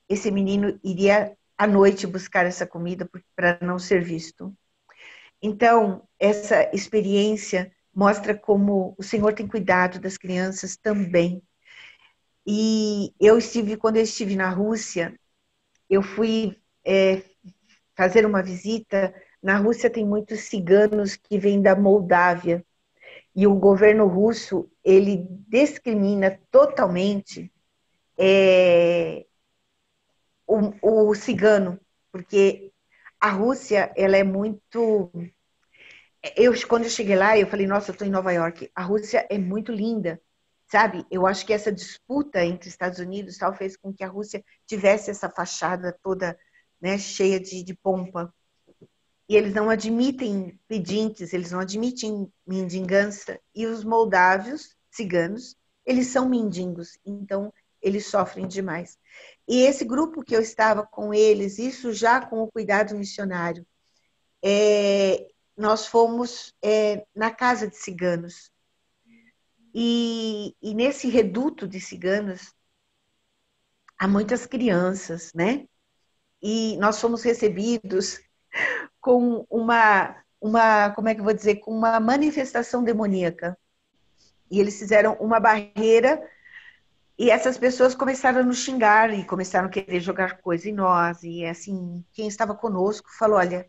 esse menino iria à noite buscar essa comida para não ser visto. Então, essa experiência mostra como o Senhor tem cuidado das crianças também. E quando eu estive na Rússia, eu fui fazer uma visita. Na Rússia tem muitos ciganos que vêm da Moldávia. E o governo russo, ele discrimina totalmente o cigano, porque a Rússia, ela é muito... Quando eu cheguei lá, eu falei, nossa, eu estou em Nova York. A Rússia é muito linda, sabe? Eu acho que essa disputa entre Estados Unidos e tal fez com que a Rússia tivesse essa fachada toda, né, cheia de pompa. E eles não admitem pedintes, eles não admitem mendigança. E os moldávios, ciganos, eles são mendigos, então eles sofrem demais. E esse grupo que eu estava com eles, isso já com o cuidado missionário, nós fomos na casa de ciganos. E nesse reduto de ciganos, há muitas crianças, né? E nós fomos recebidos com como é que eu vou dizer, com uma manifestação demoníaca. E eles fizeram uma barreira e essas pessoas começaram a nos xingar e começaram a querer jogar coisa em nós. E assim, quem estava conosco falou, olha,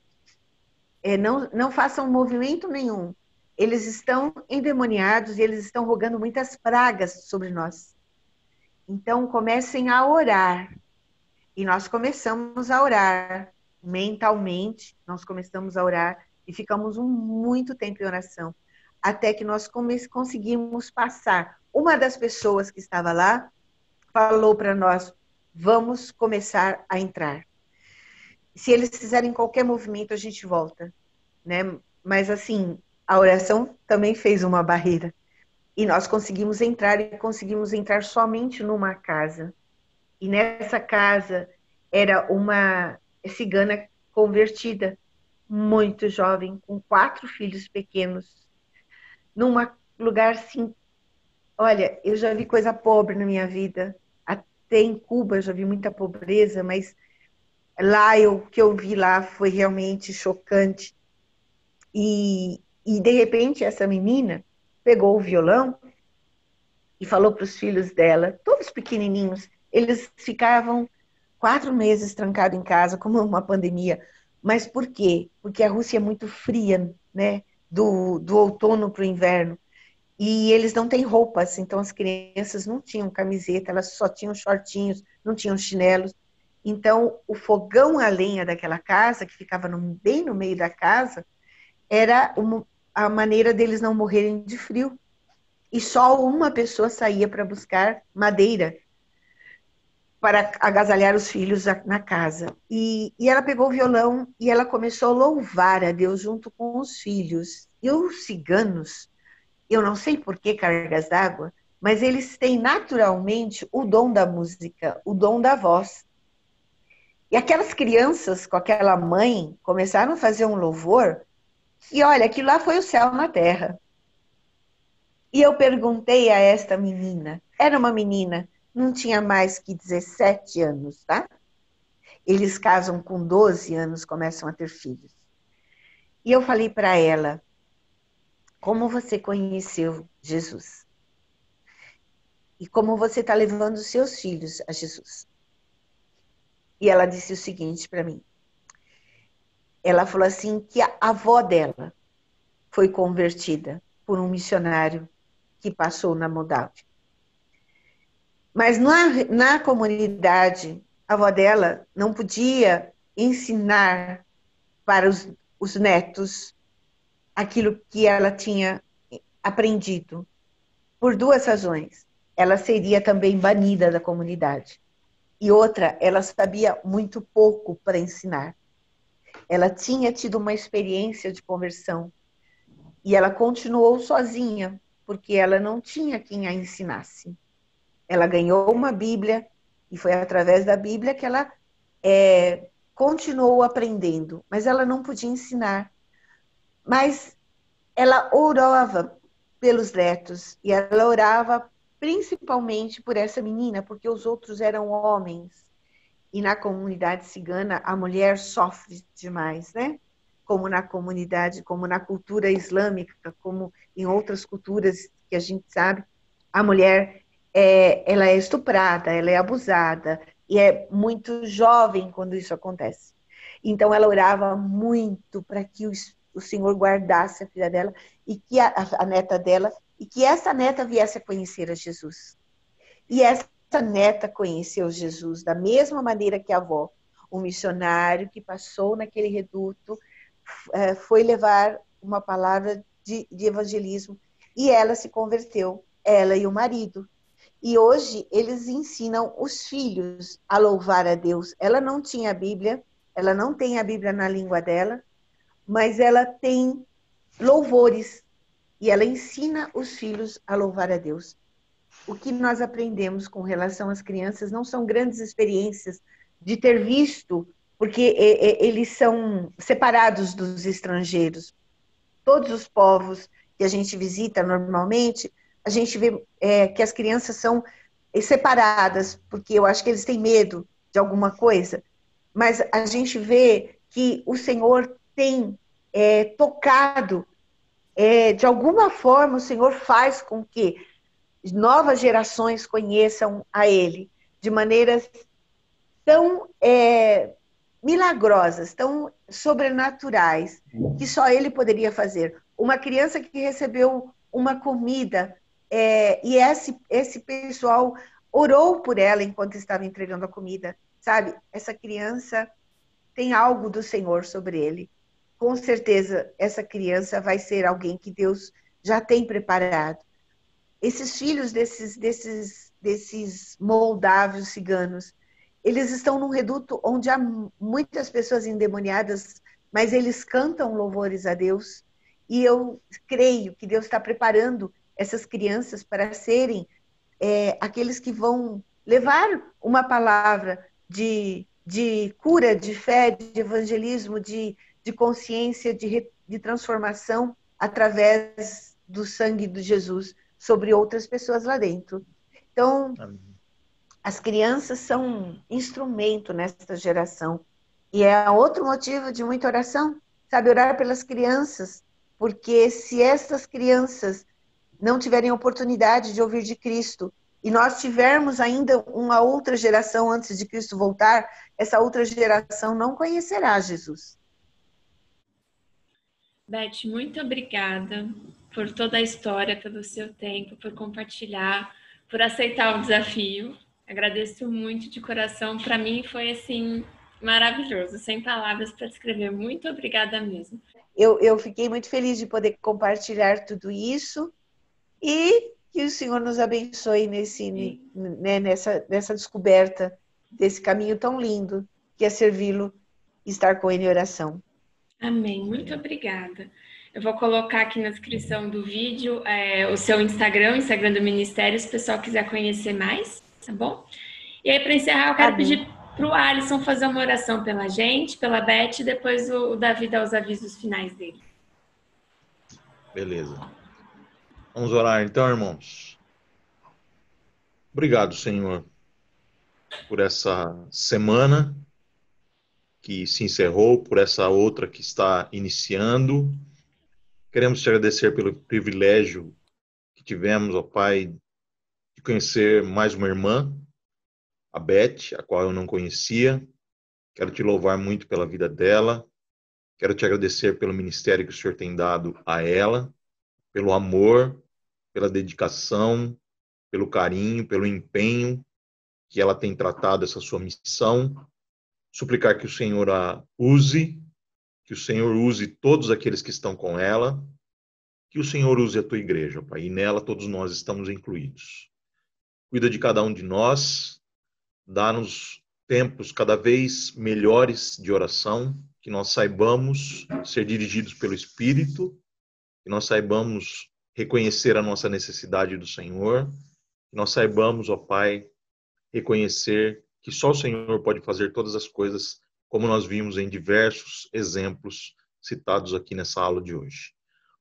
não façam movimento nenhum. Eles estão endemoniados e eles estão rogando muitas pragas sobre nós. Então, comecem a orar. E nós começamos a orar mentalmente, nós começamos a orar e ficamos muito tempo em oração, até que nós conseguimos passar. Uma das pessoas que estava lá falou para nós, vamos começar a entrar. Se eles fizerem qualquer movimento, a gente volta, né? Mas assim, a oração também fez uma barreira. E nós conseguimos entrar, e conseguimos entrar somente numa casa. E nessa casa era uma cigana convertida, muito jovem, com 4 filhos pequenos, num lugar assim. Olha, eu já vi coisa pobre na minha vida, até em Cuba eu já vi muita pobreza, mas lá o que eu vi lá foi realmente chocante. E de repente essa menina pegou o violão e falou para os filhos dela, todos pequenininhos, eles ficavam 4 meses trancados em casa, como uma pandemia. Mas por quê? Porque a Rússia é muito fria, né? Do outono para o inverno. E eles não têm roupas, então as crianças não tinham camiseta, elas só tinham shortinhos, não tinham chinelos. Então, o fogão a lenha daquela casa, que ficava bem no meio da casa, era a maneira deles não morrerem de frio. E só uma pessoa saía para buscar madeira para agasalhar os filhos na casa. E ela pegou o violão e ela começou a louvar a Deus junto com os filhos. E os ciganos, eu não sei por que cargas d'água, mas eles têm naturalmente o dom da música, o dom da voz. E aquelas crianças com aquela mãe começaram a fazer um louvor que, olha, aquilo lá foi o céu na terra. E eu perguntei a esta menina, era uma menina, não tinha mais que 17 anos, tá? Eles casam com 12 anos, começam a ter filhos. E eu falei para ela, como você conheceu Jesus? E como você está levando os seus filhos a Jesus? E ela disse o seguinte para mim. Ela falou assim que a avó dela foi convertida por um missionário que passou na Moldávia. Mas na comunidade, a avó dela não podia ensinar para os netos aquilo que ela tinha aprendido. Por 2 razões. Ela seria também banida da comunidade. E outra, ela sabia muito pouco para ensinar. Ela tinha tido uma experiência de conversão. E ela continuou sozinha, porque ela não tinha quem a ensinasse. Ela ganhou uma Bíblia, e foi através da Bíblia que ela continuou aprendendo, mas ela não podia ensinar. Mas ela orava pelos netos, e ela orava principalmente por essa menina, porque os outros eram homens. E na comunidade cigana, a mulher sofre demais, né? Como na comunidade, como na cultura islâmica, como em outras culturas que a gente sabe, a mulher ela é estuprada, ela é abusada, e é muito jovem quando isso acontece. Então ela orava muito para que o Senhor guardasse a filha dela e que a neta dela, e que essa neta viesse a conhecer a Jesus. E essa neta conheceu Jesus da mesma maneira que a avó. Um missionário que passou naquele reduto foi levar uma palavra de evangelismo e ela se converteu, ela e o marido. E hoje eles ensinam os filhos a louvar a Deus. Ela não tinha a Bíblia, ela não tem a Bíblia na língua dela, mas ela tem louvores e ela ensina os filhos a louvar a Deus. O que nós aprendemos com relação às crianças não são grandes experiências de ter visto, porque eles são separados dos estrangeiros. Todos os povos que a gente visita normalmente, a gente vê que as crianças são separadas, porque eu acho que eles têm medo de alguma coisa, mas a gente vê que o Senhor tem tocado, de alguma forma o Senhor faz com que novas gerações conheçam a Ele de maneiras tão milagrosas, tão sobrenaturais, que só ele poderia fazer. Uma criança que recebeu uma comida, e esse pessoal orou por ela enquanto estava entregando a comida, sabe? Essa criança tem algo do Senhor sobre ele. Com certeza, essa criança vai ser alguém que Deus já tem preparado. Esses filhos desses moldávios ciganos, eles estão num reduto onde há muitas pessoas endemoniadas, mas eles cantam louvores a Deus. E eu creio que Deus está preparando essas crianças para serem aqueles que vão levar uma palavra de cura, de fé, de evangelismo, de consciência, de transformação através do sangue de Jesus sobre outras pessoas lá dentro. Então, as crianças são um instrumento nesta geração. E é outro motivo de muita oração, sabe? Orar pelas crianças, porque se essas crianças não tiverem oportunidade de ouvir de Cristo, e nós tivermos ainda uma outra geração antes de Cristo voltar, essa outra geração não conhecerá Jesus. Beth, muito obrigada por toda a história, pelo seu tempo, por compartilhar, por aceitar o desafio. Agradeço muito de coração. Para mim foi assim maravilhoso, sem palavras para descrever. Muito obrigada mesmo. Eu fiquei muito feliz de poder compartilhar tudo isso e que o Senhor nos abençoe nessa descoberta desse caminho tão lindo que é servi-lo e estar com ele em oração. Amém. Muito obrigada. Eu vou colocar aqui na descrição do vídeo o seu Instagram, o Instagram do Ministério, se o pessoal quiser conhecer mais, tá bom? E aí, para encerrar, eu quero pedir para o Alisson fazer uma oração pela gente, pela Beth, e depois o Davi dar os avisos finais dele. Beleza. Vamos orar então, irmãos. Obrigado, Senhor, por essa semana que se encerrou, por essa outra que está iniciando. Queremos te agradecer pelo privilégio que tivemos, ó Pai, de conhecer mais uma irmã, a Beth, a qual eu não conhecia. Quero te louvar muito pela vida dela. Quero te agradecer pelo ministério que o Senhor tem dado a ela, pelo amor, pela dedicação, pelo carinho, pelo empenho que ela tem tratado essa sua missão. Suplicar que o Senhor a use, que o Senhor use todos aqueles que estão com ela, que o Senhor use a tua igreja, Pai, e nela todos nós estamos incluídos. Cuida de cada um de nós, dá-nos tempos cada vez melhores de oração, que nós saibamos ser dirigidos pelo Espírito, que nós saibamos reconhecer a nossa necessidade do Senhor, que nós saibamos, ó Pai, reconhecer que só o Senhor pode fazer todas as coisas, como nós vimos em diversos exemplos citados aqui nessa aula de hoje.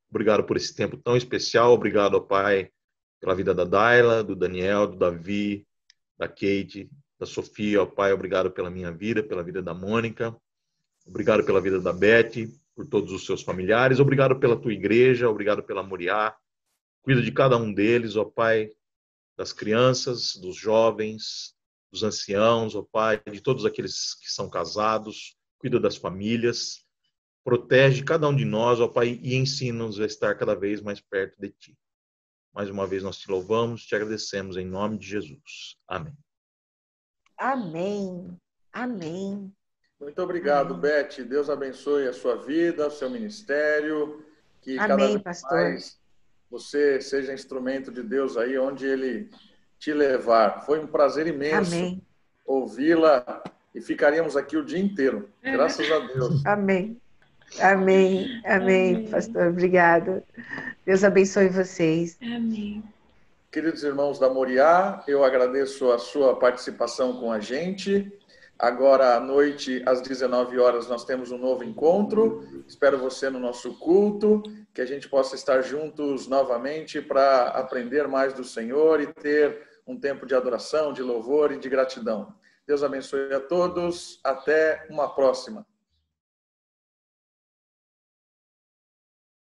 Obrigado por esse tempo tão especial, obrigado, ó Pai, pela vida da Daila, do Daniel, do Davi, da Kate, da Sofia, ó Pai, obrigado pela minha vida, pela vida da Mônica, obrigado pela vida da Beth, por todos os seus familiares, obrigado pela tua igreja, obrigado pela Moriá, cuida de cada um deles, ó Pai, das crianças, dos jovens, dos anciãos, ó Pai, de todos aqueles que são casados, cuida das famílias, protege cada um de nós, ó Pai, e ensina-nos a estar cada vez mais perto de Ti. Mais uma vez nós te louvamos, te agradecemos em nome de Jesus. Amém. Amém. Amém. Muito obrigado, Beth. Deus abençoe a sua vida, o seu ministério. Que Amém, cada vez pastor. mais você seja instrumento de Deus aí onde Ele te levar. Foi um prazer imenso ouvi-la e ficaríamos aqui o dia inteiro. Graças a Deus. Amém. Amém. Amém, pastor. Obrigado. Deus abençoe vocês. Amém. Queridos irmãos da Moriá, eu agradeço a sua participação com a gente. Agora à noite, às 19 horas, nós temos um novo encontro. Espero você no nosso culto, que a gente possa estar juntos novamente para aprender mais do Senhor e ter um tempo de adoração, de louvor e de gratidão. Deus abençoe a todos. Até uma próxima.